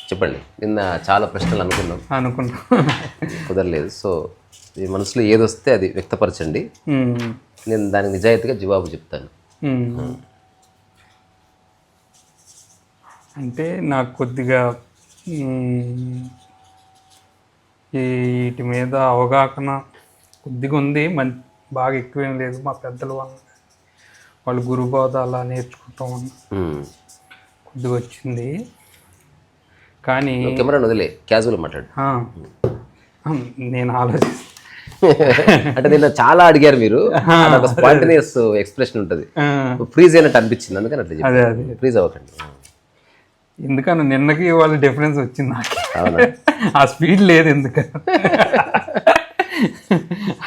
చెప్పండి. నిన్న చాలా ప్రశ్నలు అనుకున్నాం, కుదరలేదు. సో మీ మనసులో ఏదొస్తే అది వ్యక్తపరచండి, నేను దానికి నిజాయితీగా జవాబు చెప్తాను. అంటే నాకు కొద్దిగా వీటి మీద అవగాహన కొద్దిగా ఉంది, బాగా ఎక్కువేం లేదు. మా పెద్దలు వాళ్ళు గురుబోధ అలా నేర్చుకుంటాం కొద్దిగా వచ్చింది. కానీ కెమెరాను వదిలే క్యాజువల్ మాట్లాడు. నేను ఆలోచిస్తాను. అంటే నిన్న చాలా అడిగారు మీరు, స్పాంటేనియస్ ఎక్స్ప్రెషన్ ఉంటుంది, ఫ్రీజ్ అయినట్టు అనిపించింది, అందుకని అట్లా చెప్పాను. ఫ్రీజ్ అవ్వకండి. ఎందుకన్నా నిన్నకి వాళ్ళ డిఫరెన్స్ వచ్చింది నాకు. ఆ స్పీడ్ లేదు, ఎందుకని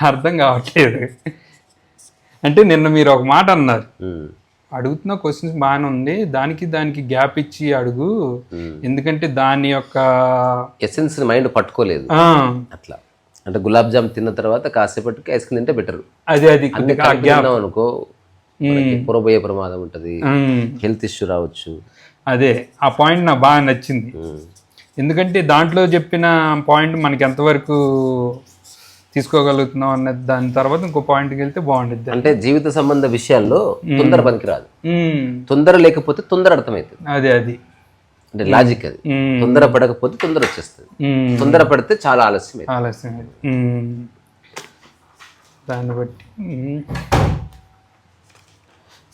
అర్థం కావట్లేదు. అంటే నిన్న మీరు ఒక మాట అన్నారు, అడుగుతున్న క్వశ్చన్స్ బాగానే ఉంది, దానికి గ్యాప్ ఇచ్చి అడుగు, ఎందుకంటే దాని యొక్క ఎసెన్స్ మైండ్ పట్టుకోలేదు. అట్లా అంటే గులాబ్ జామ్ తిన్న తర్వాత కాసేపటికి ఐస్ క్రీమ్ తింటే బెటర్. అది అనుకో పొరబోయే ప్రమాదం ఉంటుంది, హెల్త్ ఇష్యూ రావచ్చు. అదే ఆ పాయింట్ నాకు బాగా నచ్చింది. ఎందుకంటే దాంట్లో చెప్పిన పాయింట్ మనకి ఎంతవరకు తీసుకోగలుగుతున్నాం అన్నది, దాని తర్వాత ఇంకో పాయింట్కి వెళ్తే బాగుంటుంది. అంటే జీవిత సంబంధ విషయాల్లో తొందర పనికిరాదు, తొందర లేకపోతే తొందర అర్థమవుతుంది. అది అంటే లాజిక్ అది. తొందర పడకపోతే తొందర వచ్చేస్తుంది, తొందర పడితే చాలా ఆలస్యం. దాన్ని బట్టి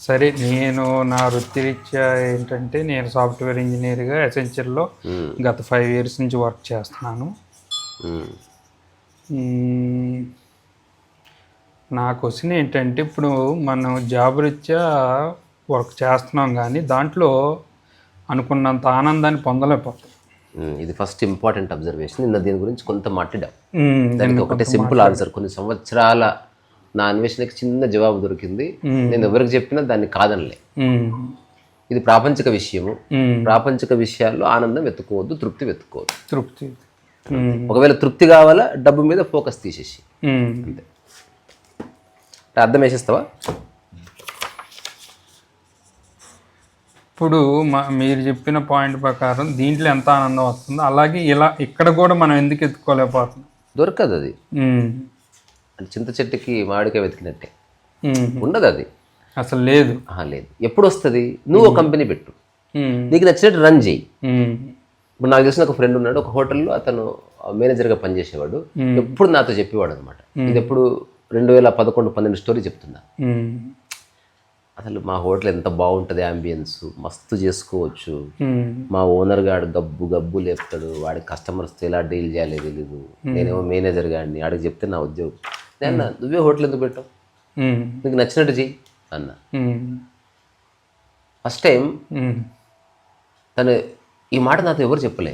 సరే, నేను నా వృత్తిరీత్యా ఏంటంటే నేను సాఫ్ట్వేర్ ఇంజనీర్గా ఎసెన్షియల్లో గత 5 years నుంచి వర్క్ చేస్తున్నాను. నా క్వశ్చన్ ఏంటంటే, ఇప్పుడు మనం జాబ్ రీత్యా వర్క్ చేస్తున్నాం కానీ దాంట్లో అనుకున్నంత ఆనందాన్ని పొందలేకపోతాం. ఇది ఫస్ట్ ఇంపార్టెంట్ అబ్జర్వేషన్. నిన్న దీని గురించి కొంత మాట్లాడాం. దానికి ఒకటే సింపుల్ ఆన్సర్. కొన్ని సంవత్సరాల నా అన్వేషణకి చిన్న జవాబు దొరికింది. నేను ఎవరికి చెప్పినా దాన్ని కాదనలే. ఇది ప్రాపంచిక విషయము. ప్రాపంచిక విషయాల్లో ఆనందం వెతుక్కోవద్దు, తృప్తి వెతుక్కోవద్దు. ఒకవేళ తృప్తి కావాలా, డబ్బు మీద ఫోకస్ తీసేసి అంతే. అర్థం వేసేస్తావా? ఇప్పుడు మీరు చెప్పిన పాయింట్ ప్రకారం దీంట్లో ఎంత ఆనందం వస్తుందో, అలాగే ఇక్కడ కూడా మనం ఎందుకు ఎత్తుకోలేకపోతున్నాం? దొరకదు అది. అంటే చింత చెట్టుకి మామిడికాయ వెతికినట్టే ఉండదు అది, అసలు లేదు. ఎప్పుడు వస్తుంది? నువ్వు ఒక కంపెనీ పెట్టు, నీకు నచ్చినట్టు రన్ చేయి. ఇప్పుడు నాకు తెలిసిన ఒక ఫ్రెండ్ ఉన్నాడు, ఒక హోటల్లో అతను మేనేజర్గా పనిచేసేవాడు. ఎప్పుడు నాతో చెప్పేవాడు అనమాట. ఇది ఎప్పుడు 2011-12 స్టోరీ చెప్తున్నా. అసలు మా హోటల్ ఎంత బాగుంటుంది, అంబియన్స్ మస్తు చేసుకోవచ్చు, మా ఓనర్ గాడు గబ్బు లేపుతాడు, వాడి కస్టమర్స్తో ఎలా డీల్ చేయాలి తెలీదు, నేనేమో మేనేజర్ గాడిని, ఆడికి చెప్తే నా ఉద్యోగం. నేను నువ్వే హోటల్ ఎందుకు పెట్టావు, నీకు నచ్చినట్టు చెయ్యి అన్న. ఫస్ట్ టైం తను ఈ మాట నాతో ఎవరు చెప్పలే.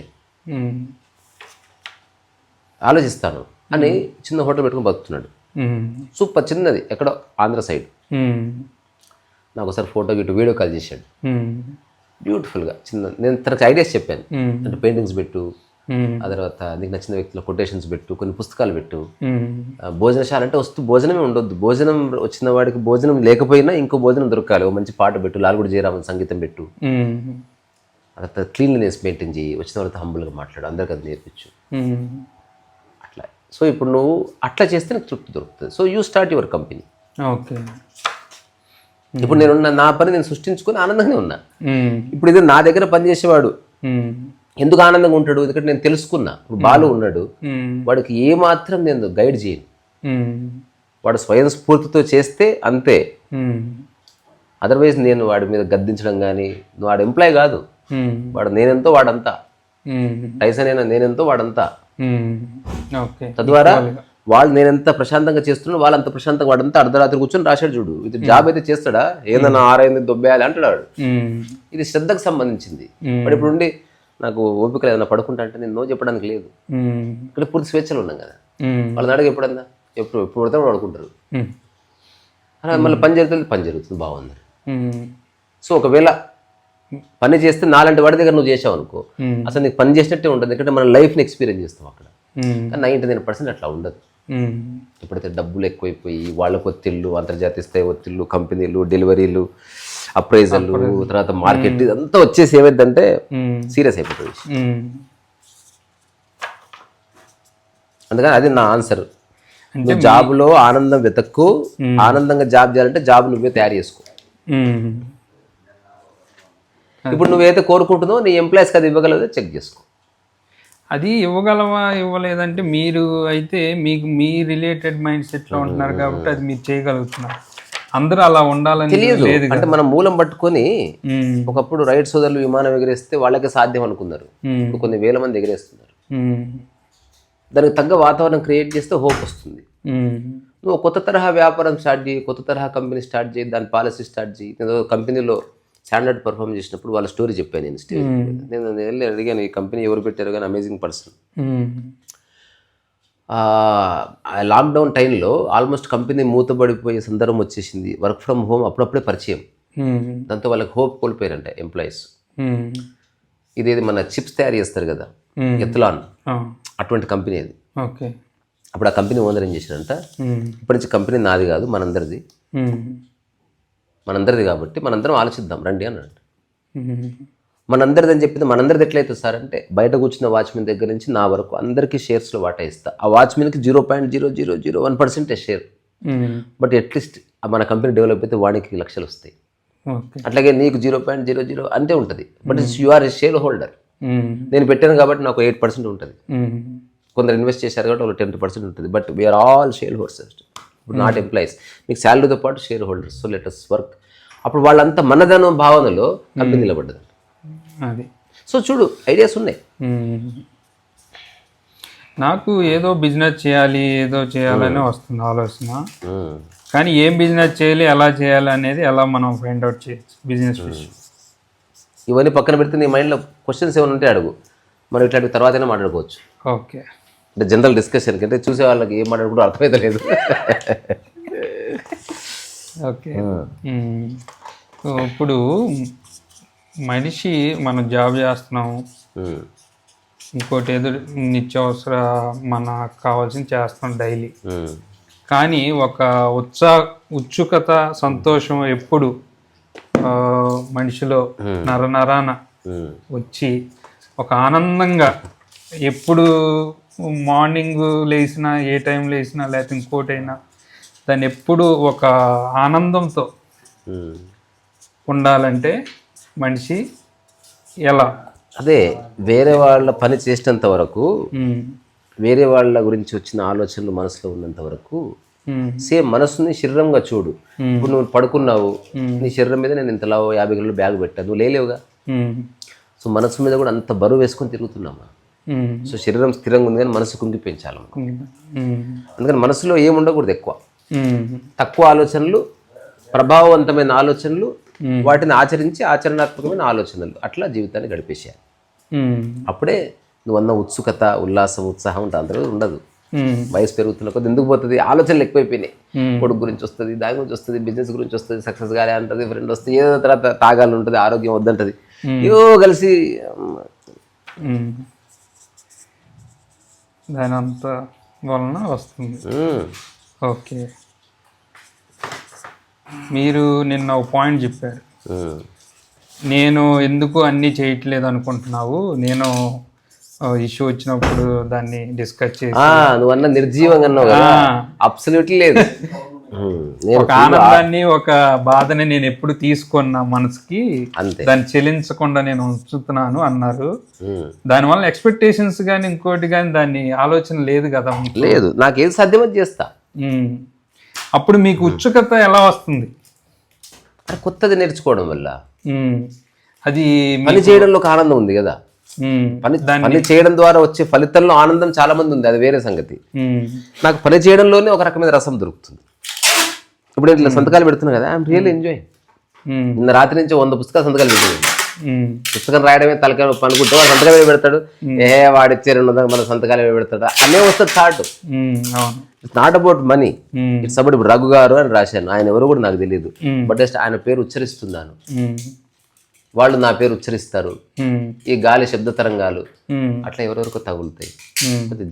ఆలోచిస్తాను అని చిన్న హోటల్ పెట్టుకుని బతుకుతున్నాడు. సూపర్ చిన్నది, ఎక్కడో ఆంధ్ర సైడ్. నాకు ఒకసారి ఫోటో వీడియో కాల్ చేశాడు, బ్యూటిఫుల్గా చిన్న. నేను తనకు ఐడియాస్ చెప్పాను, అంటే పెయింటింగ్స్ పెట్టు, ఆ తర్వాత నీకు నచ్చిన వ్యక్తుల కొటేషన్స్ పెట్టు, కొన్ని పుస్తకాలు పెట్టు. భోజనశాల అంటే భోజనమే ఉండొద్దు, భోజనం వచ్చిన వాడికి భోజనం లేకపోయినా ఇంకో భోజనం దొరకాలి. ఓ మంచి పాట పెట్టు, లాల్గుడి జయరామన్ సంగీతం పెట్టు, ఆ తర్వాత క్లీన్లీనెస్ మెయింటైన్ చేయి, వచ్చిన వాళ్ళతో హంబుల్గా మాట్లాడు, అందరికి అది నేర్పించు అట్లా. సో ఇప్పుడు నువ్వు అట్లా చేస్తే నాకు తృప్తి దొరుకుతుంది. So you start your company. Okay, ఇప్పుడు నా పని నేను సృష్టించుకొని ఆనందంగా ఉన్నా. ఇప్పుడు ఇది నా దగ్గర పనిచేసేవాడు ఎందుకు ఆనందంగా ఉంటాడు? ఎందుకంటే నేను తెలుసుకున్నా. ఇప్పుడు బాలు ఉన్నాడు, వాడికి ఏ మాత్రం నేను గైడ్ చేయను, వాడు స్వయం స్ఫూర్తితో చేస్తే అంతే. అదర్వైజ్ నేను వాడి మీద గద్దించడం కానీ, వాడు ఎంప్లాయ్ కాదు, వాడు నేనెంతో వాడంతా, టైసన్ అయినా నేనెంతో వాడంతా. తద్వారా వాళ్ళు నేనెంత ప్రశాంతంగా చేస్తున్నాడు, వాళ్ళంత ప్రశాంతంగా వాడంతా అర్ధరాత్రి కూర్చొని రాశాడు చూడు. ఇది జాబ్ అయితే చేస్తాడా, ఏదన్నా 6 దొబ్బేయాలి అంటాడు. ఇది శ్రద్ధకు సంబంధించింది. వాడు ఇప్పుడు ఉండి నాకు ఓపిక ఏదైనా పడుకుంటా అంటే నేను నో చెప్పడానికి లేదు. ఇక్కడ పూర్తి స్వేచ్ఛలు ఉన్నాం కదా. వాళ్ళని అడిగి ఎప్పుడన్నా ఎప్పుడు పడితే పడుకుంటారు. అలా మళ్ళీ పని జరుగుతుంది బాగుంది. సో ఒకవేళ పని చేస్తే నాలాంటి వాడి దగ్గర నువ్వు చేసావు అనుకో, అసలు నీకు పని చేసినట్టే ఉంటుంది. ఎందుకంటే మన లైఫ్ని ఎక్స్పీరియన్స్ చేస్తాం అక్కడ. కానీ 99% అట్లా ఉండదు. ఎప్పుడైతే డబ్బులు ఎక్కువైపోయి వాళ్ళకు ఒత్తిళ్ళు, అంతర్జాతీయ స్థాయి ఒత్తిళ్ళు, కంపెనీలు, డెలివరీలు, అప్రైజల్ తర్వాత మార్కెట్ ఇదంతా వచ్చేసి ఏమైందంటే సీరియస్ అయిపోతుంది. అందుకని అది నా ఆన్సర్. నువ్వు జాబ్లో ఆనందం వెతక్కు, ఆనందంగా జాబ్ చేయాలంటే జాబ్ నువ్వే తయారు చేసుకో. ఇప్పుడు నువ్వైతే కోరుకుంటున్నావు నీ ఎంప్లాయీస్కి అది ఇవ్వగలదో చెక్ చేసుకో. అది ఇవ్వగలవా ఇవ్వలేదంటే మీరు అయితే మీకు మీ రిలేటెడ్ మైండ్ సెట్లో ఉంటున్నారు కాబట్టి అది మీరు చేయగలుగుతున్నారు. అందరూ అలా ఉండాలని తెలియదు. లేదు. అంటే మనం మూలం పట్టుకొని ఒకప్పుడు రైట్ సోదరులు విమానం ఎగిరేస్తే వాళ్ళకే సాధ్యం అనుకున్నారు. ఇప్పుడు కొన్ని వేల మంది ఎగిరేస్తున్నారు. దానికి తగ్గ వాతావరణం క్రియేట్ చేస్తే హోప్ వస్తుంది. నువ్వు కొత్త తరహా వ్యాపారం స్టార్ట్ చేయి, కొత్త తరహా కంపెనీ స్టార్ట్ చేయి, దాని పాలసీ స్టార్ట్ చేయి. నేను కంపెనీలో స్టాండర్డ్ పర్ఫామ్ చేసినప్పుడు వాళ్ళ స్టోరీ చెప్పాను నేను స్టేజ్. నేను వెళ్ళి అడిగాను ఈ కంపెనీ ఎవరు పెట్టారు కానీ అమేజింగ్ పర్సన్. లాక్డౌన్ టైంలో ఆల్మోస్ట్ కంపెనీ మూతబడిపోయే సందర్భం వచ్చేసింది. వర్క్ ఫ్రమ్ హోమ్ అప్పుడప్పుడే పరిచయం. దాంతో వాళ్ళకి హోప్ కోల్పోయారంట ఎంప్లాయీస్. ఇదేది మన చిప్స్ తయారు చేస్తారు కదా ఎథలాన్, అటువంటి కంపెనీ అది. అప్పుడు ఆ కంపెనీ ఓనర్ ఏం చేశారంట, ఇప్పటి నుంచి కంపెనీ నాది కాదు మనందరిది, మనందరిది కాబట్టి మనందరం ఆలోచిద్దాం రండి అన్నాడు. మనందరిది అని చెప్పింది మనందరిది ఎట్లయితే సార్ అంటే బయట కూర్చున్న వాచ్మెన్ దగ్గర నుంచి నా వరకు అందరికీ షేర్స్లో వాటా ఇస్తా. ఆ వాచ్మెన్కి 0.0001% షేర్. బట్ అట్లీస్ట్ మన కంపెనీ డెవలప్ అయితే వాడికి లక్షలు వస్తాయి. అట్లాగే నీకు 0.00 అంతే ఉంటుంది. But you are a shareholder. నేను పెట్టాను కాబట్టి నాకు 8% ఉంటుంది. కొందరు ఇన్వెస్ట్ చేశారు కాబట్టి వాళ్ళు 10% ఉంటుంది. But we are all shareholders, not employees. మీకు శాలరీతో పాటు shareholders. So let us work. అప్పుడు వాళ్ళంతా మనదనం భావనలో కంపెనీ నిలబడ్డది. అది సో చూడు ఐడియాస్ ఉన్నాయి. నాకు ఏదో బిజినెస్ చేయాలి ఏదో చేయాలని వస్తుంది ఆలోచన. కానీ ఏం బిజినెస్ చేయాలి ఎలా చేయాలి అనేది ఎలా మనం ఫైండ్ అవుట్ చేయొచ్చు బిజినెస్ విషయం. ఇవన్నీ పక్కన పెడితే నీ మైండ్లో క్వశ్చన్స్ ఏమైనా ఉంటే అడుగు, మనం ఇట్లాంటి తర్వాతనే మాట్లాడుకోవచ్చు. ఓకే, అంటే జనరల్ డిస్కషన్ కంటే చూసే వాళ్ళకి ఏం మాట్లాడుకుంటూ అర్థమైతే లేదు. ఓకే, ఇప్పుడు మనిషి మనం జాబ్ చేస్తున్నాము, ఇంకోటి ఏదో నిత్యావసర మనకు కావాల్సింది చేస్తున్నాం డైలీ. కానీ ఒక ఉత్సుకత సంతోషం ఎప్పుడు మనిషిలో నరనరాన వచ్చి ఒక ఆనందంగా ఎప్పుడు మార్నింగ్ లేచినా ఏ టైం లేచినా లేకపోతే ఇంకోటైనా దాన్ని ఎప్పుడు ఒక ఆనందంతో ఉండాలంటే మనిషి ఎలా? అదే వేరే వాళ్ళ పని చేసినంత వరకు, వేరే వాళ్ళ గురించి వచ్చిన ఆలోచనలు మనసులో ఉన్నంత వరకు సేమ్ మనసుని శరీరంగా చూడు. ఇప్పుడు నువ్వు పడుకున్నావు, నీ శరీరం మీద నేను ఇంతలా 50 కిలోలు బ్యాగ్ పెట్టాను, నువ్వు లేలేవుగా. సో మనసు మీద కూడా అంత బరువు వేసుకొని తిరుగుతున్నామా? సో శరీరం స్థిరంగా ఉంది కానీ మనసు కుంగి పెంచాలి. అందుకని మనసులో ఏముండకూడదు ఎక్కువ. తక్కువ ఆలోచనలు, ప్రభావవంతమైన ఆలోచనలు, వాటిని ఆచరించి ఆచరణాత్మకమైన ఆలోచనలు, అట్లా జీవితాన్ని గడిపేసేయాలి. అప్పుడే నువ్వు అన్న ఉత్సుకత, ఉల్లాసం, ఉత్సాహం ఉంటుంది. అందరూ ఉండదు. వయసు పెరుగుతున్న కొద్ది ఎందుకు పోతుంది, ఆలోచనలు ఎక్కువైపోయినాయి. కొడుకు గురించి వస్తుంది, దాని గురించి వస్తుంది, బిజినెస్ గురించి వస్తుంది, సక్సెస్ కాలే అంటుంది, ఫ్రెండ్ వస్తుంది, ఏదో తర్వాత తాగాలి ఉంటుంది, ఆరోగ్యం వద్దంటది, ఏదో కలిసి దాని అంత వలన వస్తుంది. ఓకే, మీరు నిన్న ఒక పాయింట్ చెప్పారు, నేను ఎందుకు అన్నీ చేయట్లేదు అనుకుంటున్నావు, నేను ఇష్యూ వచ్చినప్పుడు దాన్ని డిస్కస్ చేసి నువ్వు అన్న నిర్జీవంగా అన్నావు కదా, అబ్సల్యూట్లీ లేదు. ఒక ఆనందాన్ని ఒక బాధని నేను ఎప్పుడు తీసుకున్నా మనసుకి, దాన్ని చెల్లించకుండా నేను ఉంచుతున్నాను అన్నారు. దానివల్ల ఎక్స్పెక్టేషన్స్ కానీ ఇంకోటి కానీ దాన్ని ఆలోచన లేదు కదా. లేదు, నాకేది సాధ్యమో చేస్తా. అప్పుడు మీకు ఉత్సుకత ఎలా వస్తుంది? కొత్తది నేర్చుకోవడం వల్ల. అది పని చేయడంలో ఒక ఆనందం ఉంది కదా. పని చేయడం ద్వారా వచ్చే ఫలితంలో ఆనందం చాలా మంది ఉంది, అది వేరే సంగతి. నాకు పని చేయడంలోనే ఒక రకమైన రసం దొరుకుతుంది. ఇప్పుడు ఇట్లా సంతకాలు పెడుతున్నా కదా, ఐఎమ్ రియల్ ఎంజాయ్. నిన్న రాత్రి నుంచి 100 పుస్తకాలు సంతకాలు పెట్టాను. పుస్తకం రాయడమే తలకాయ అనుకుంటే వాడు సంతకాలు పెడతాడు, వాడిచ్చే 200 మన సంతకాలు పెడతాడు అనే వస్తుంది thought. It's not about money, it's about. ఇప్పుడు రఘు గారు అని రాశాను, ఆయన ఎవరు కూడా నాకు తెలియదు, బట్ జస్ట్ ఆయన పేరు ఉచ్చరిస్తున్నాను, వాళ్ళు నా పేరు ఉచ్చరిస్తారు. ఈ గాలి శబ్ద తరంగాలు అట్లా ఎవరెవరికో తగులుతాయి,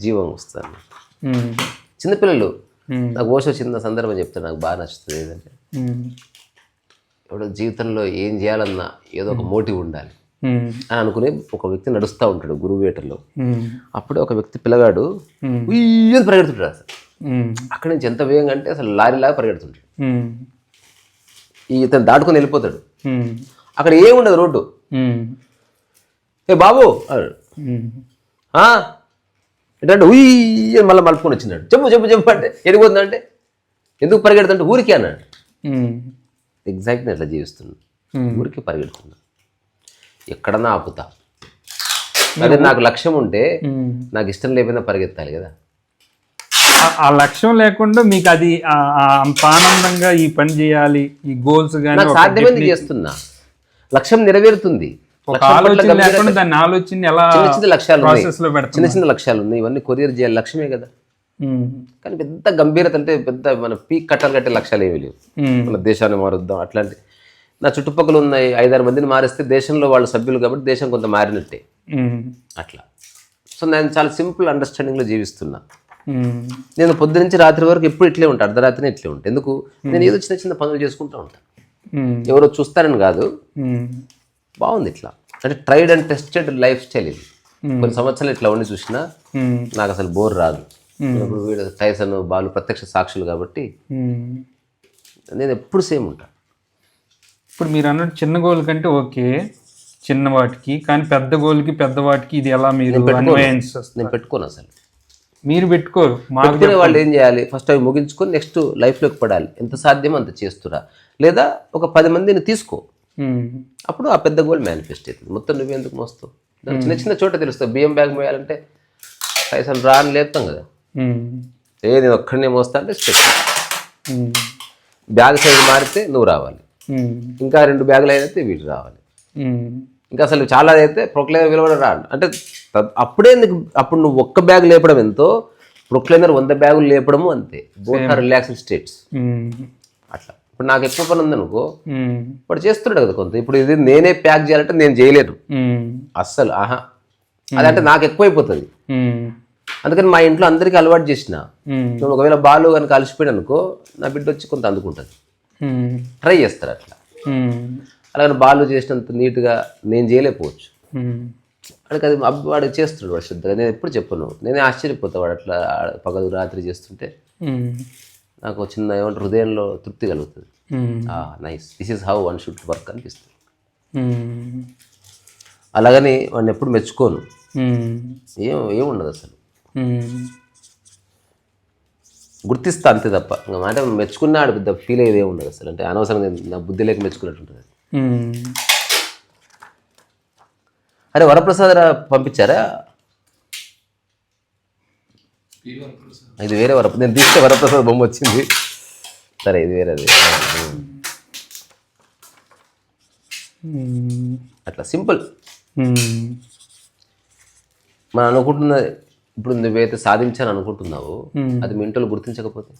జీవం వస్తారు. చిన్నపిల్లలు నాకు ఓషో చిన్న సందర్భం చెప్తారు, నాకు బాగా నచ్చుతుంది. ఏంటంటే ఎవడో జీవితంలో ఏం చేయాలన్నా ఏదో ఒక మోటివ్ ఉండాలి అని అనుకుని ఒక వ్యక్తి నడుస్తూ ఉంటాడు గురువేటలో. అప్పుడే ఒక వ్యక్తి పిల్లగాడు ఉయ్యని పరిగెడుతుంటాడు. అసలు అక్కడి నుంచి ఎంత వేగంగా అంటే అసలు లారీలాగా పరిగెడుతుంటాడు. ఇతను దాటుకొని వెళ్ళిపోతాడు. అక్కడ ఏముండదు రోడ్డు. ఏ బాబు ఏంటంటే ఉయ్యని మళ్ళీ మలుపుకొని వచ్చినాడు. చెప్పు చెప్పు చెప్పు అంటే ఎడిపోతుందంటే ఎందుకు పరిగెడుతుంటే ఊరికే అన్నాడు. ఎగ్జాక్ట్గా అట్లా జీవిస్తున్నాడు. ఊరికి పరిగెడుతున్నా, ఎక్కడన్నా ఆపుతా. అదే నాకు లక్ష్యం ఉంటే నాకు ఇష్టం లేకపోయినా పరిగెత్తాలి కదా. ఆ లక్ష్యం లేకుండా మీకు అది అంత ఆనందంగా ఈ పని చేయాలి, ఈ గోల్స్ కానీ నాకు సాధ్యమైంది చేస్తున్నా, లక్ష్యం నెరవేరుతుంది. ఆలోచన లేకుండా దాన్ని ఆలోచన ఎలా చిన్న చిన్న లక్ష్యాలు ప్రాసెస్ లో పెడతాం. చిన్న చిన్న లక్ష్యాలు ఉన్నాయి, ఇవన్నీ కొరియర్ చేయాలి, లక్ష్యమే కదా. కానీ పెద్ద గంభీరత అంటే పెద్ద మన పీక్ కట్టాలు కట్టే లక్ష్యాలు ఏమీ లేవు. మన దేశాన్ని మారుద్దాం అట్లాంటి. నా చుట్టుపక్కల ఉన్న 5-6 మందిని మారిస్తే దేశంలో వాళ్ళు సభ్యులు కాబట్టి దేశం కొంత మారినట్టే అట్లా. సో నేను చాలా సింపుల్ అండర్స్టాండింగ్లో జీవిస్తున్నా. నేను పొద్దు నుంచి రాత్రి వరకు ఎప్పుడు ఇట్లే ఉంటాను, అర్ధరాత్రినే ఇట్లే ఉంటాను. ఎందుకు? నేను ఏదో చిన్న చిన్న పనులు చేసుకుంటూ ఉంటాను. ఎవరో చూస్తారని కాదు, బాగుంది ఇట్లా. అంటే tried and tested life style ఇది. కొన్ని సంవత్సరాలు ఇట్లా ఉండి చూసినా నాకు అసలు బోర్ రాదు. ఇప్పుడు వీడు టైసన్ బాలు ప్రత్యక్ష సాక్షులు కాబట్టి నేను ఎప్పుడు సేమ్ ఉంటాను. ఇప్పుడు మీరు అన్నట్టు చిన్న గోల్ కంటే ఓకే చిన్న వాటికి, కానీ పెద్ద గోల్కి పెద్ద వాటికి ఇది ఎలా మీరు నేను పెట్టుకోను అసలు. మీరు పెట్టుకోరు. పెట్టుకునే వాళ్ళు ఏం చేయాలి, ఫస్ట్ అవి ముగించుకొని నెక్స్ట్ లైఫ్లోకి పడాలి. ఎంత సాధ్యమో అంత చేస్తురా, లేదా ఒక 10 మందిని తీసుకో, అప్పుడు ఆ పెద్ద గోల్ మేనిఫెస్ట్ అవుతుంది. మొత్తం నువ్వెందుకు మోస్తావు? చిన్న చిన్న చోట తెలుస్తావు. బియ్యం బ్యాగ్ మోయాలంటే పైసలు రాని లేపుతాం కదా. నేను ఒక్కడనే మోస్తా అంటే స్టెప్. బ్యాగ్ సైజు మారితే నువ్వు రావాలి, ఇంకా 2 బ్యాగులు అయితే వీళ్ళు రావాలి, ఇంకా అసలు చాలా అయితే ప్రొక్లైనర్ విలువ రాడు అంటే అప్పుడే అప్పుడు నువ్వు ఒక్క బ్యాగ్ లేపడం ఎంతో, ప్రొక్లైనర్ 100 బ్యాగులు లేపడము అంతే. బోత్ ఆర్ రిలాక్స్డ్ స్టేట్స్ అట్లా. ఇప్పుడు నాకు ఎక్కువ పని ఉందనుకో, వాడు చేస్తున్నాడు కదా కొంత. ఇప్పుడు ఇది నేనే ప్యాక్ చేయాలంటే నేను చేయలేను అస్సలు. అదంటే నాకు ఎక్కువైపోతుంది. అందుకని మా ఇంట్లో అందరికీ అలవాటు చేసిన. నువ్వు ఒకవేళ బాలు కనుక అలసిపోయాడు అనుకో, నా బిడ్డ వచ్చి కొంత అందుకుంటుంది, ట్రై చేస్తారు అట్లా. అలాగే బాలు చేసినంత నీట్గా నేను చేయలేకపోవచ్చు. వాడికి అది వాడు చేస్తున్నాడు, వాడు శ్రద్ధగా. నేను ఎప్పుడు చెప్పను, నేనే ఆశ్చర్యపోతా వాడు అట్లా పగలు రాత్రి చేస్తుంటే. నాకు చిన్న ఏమంటారు హృదయంలో తృప్తి కలుగుతుంది. Nice, this is how one should work అనిపిస్తుంది. అలాగని వాడిని ఎప్పుడు మెచ్చుకోను, ఏముండదు అసలు. గుర్తిస్తా అంతే తప్ప. ఇంకా మాట మెచ్చుకున్నాడు పెద్ద ఫీల్ అయ్యేది ఏముండదు అసలు. అంటే అనవసరంగా నా బుద్ధి లేక మెచ్చుకున్నట్టు ఉంటుంది. అరే వరప్రసాద్ పంపించారా? ఇది వేరే నేను తీస్తే వరప్రసాద్ బొమ్మ వచ్చింది. సరే ఇది వేరేది. అట్లా సింపుల్. మనం అనుకుంటున్న, ఇప్పుడు నువ్వైతే సాధించాను అనుకుంటున్నావు, అది మీ ఇంట్లో గుర్తించకపోతే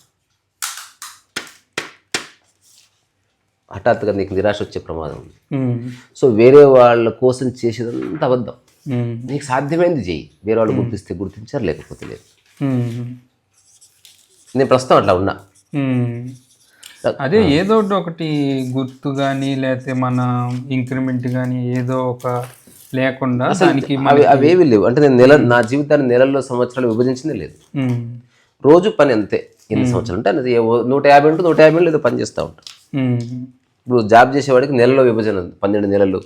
హఠాత్తుగా నీకు నిరాశ వచ్చే ప్రమాదం ఉంది. సో వేరే వాళ్ళ కోసం చేసేదంతా అబద్ధం. నీకు సాధ్యమైంది చెయ్యి. వేరే వాళ్ళు గుర్తిస్తే గుర్తించారు, లేకపోతే లేదు. నేను ప్రస్తుతం అట్లా ఉన్నా. అదే ఏదో ఒకటి గుర్తు కానీ లేకపోతే మన ఇంక్రిమెంట్ కానీ ఏదో ఒక లేకుండా అవేవి లేవు. అంటే నేను నా జీవితాన్ని నెలల్లో సంవత్సరాలు విభజించిందే లేదు. రోజు పని అంతే. ఎన్ని సంవత్సరాలు అంటే 150 ఉంటే 150 లేదో పని చేస్తూ ఉంటాను. ఇప్పుడు జాబ్ చేసేవాడికి నెలలో విభజన 12 నెలలు,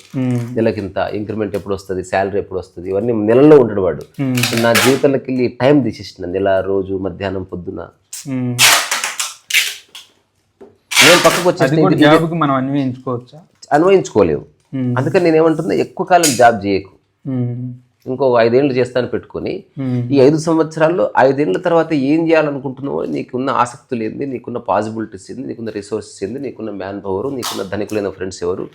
నెలకింత ఇంక్రిమెంట్ ఎప్పుడు వస్తుంది, శాలరీ ఎప్పుడు వస్తుంది, ఇవన్నీ నెలల్లో ఉంటాడు వాడు. నా జీవితంలోకి వెళ్ళి టైం తీసేసిన నెల, రోజు, మధ్యాహ్నం, పొద్దున. నేను పక్కకు వచ్చేసి మనం అన్వయించుకోలేవు. అందుకని నేనేమంటున్నా, ఎక్కువ కాలం జాబ్ చేయకు, ఇంకో 5 ఏళ్ళు చేస్తాను పెట్టుకొని, ఈ 5 సంవత్సరాల్లో 5 ఏళ్ళ తర్వాత ఏం చేయాలనుకుంటున్నావో, నీకున్న ఆసక్తులు ఏంది, నీకున్న పాసిబిలిటీస్ ఏంది, నీకున్న రిసోర్సెస్ ఏంది, నీకున్న మ్యాన్ పవర్, నీకున్న ధనికులైన ఫ్రెండ్స్ ఎవరు,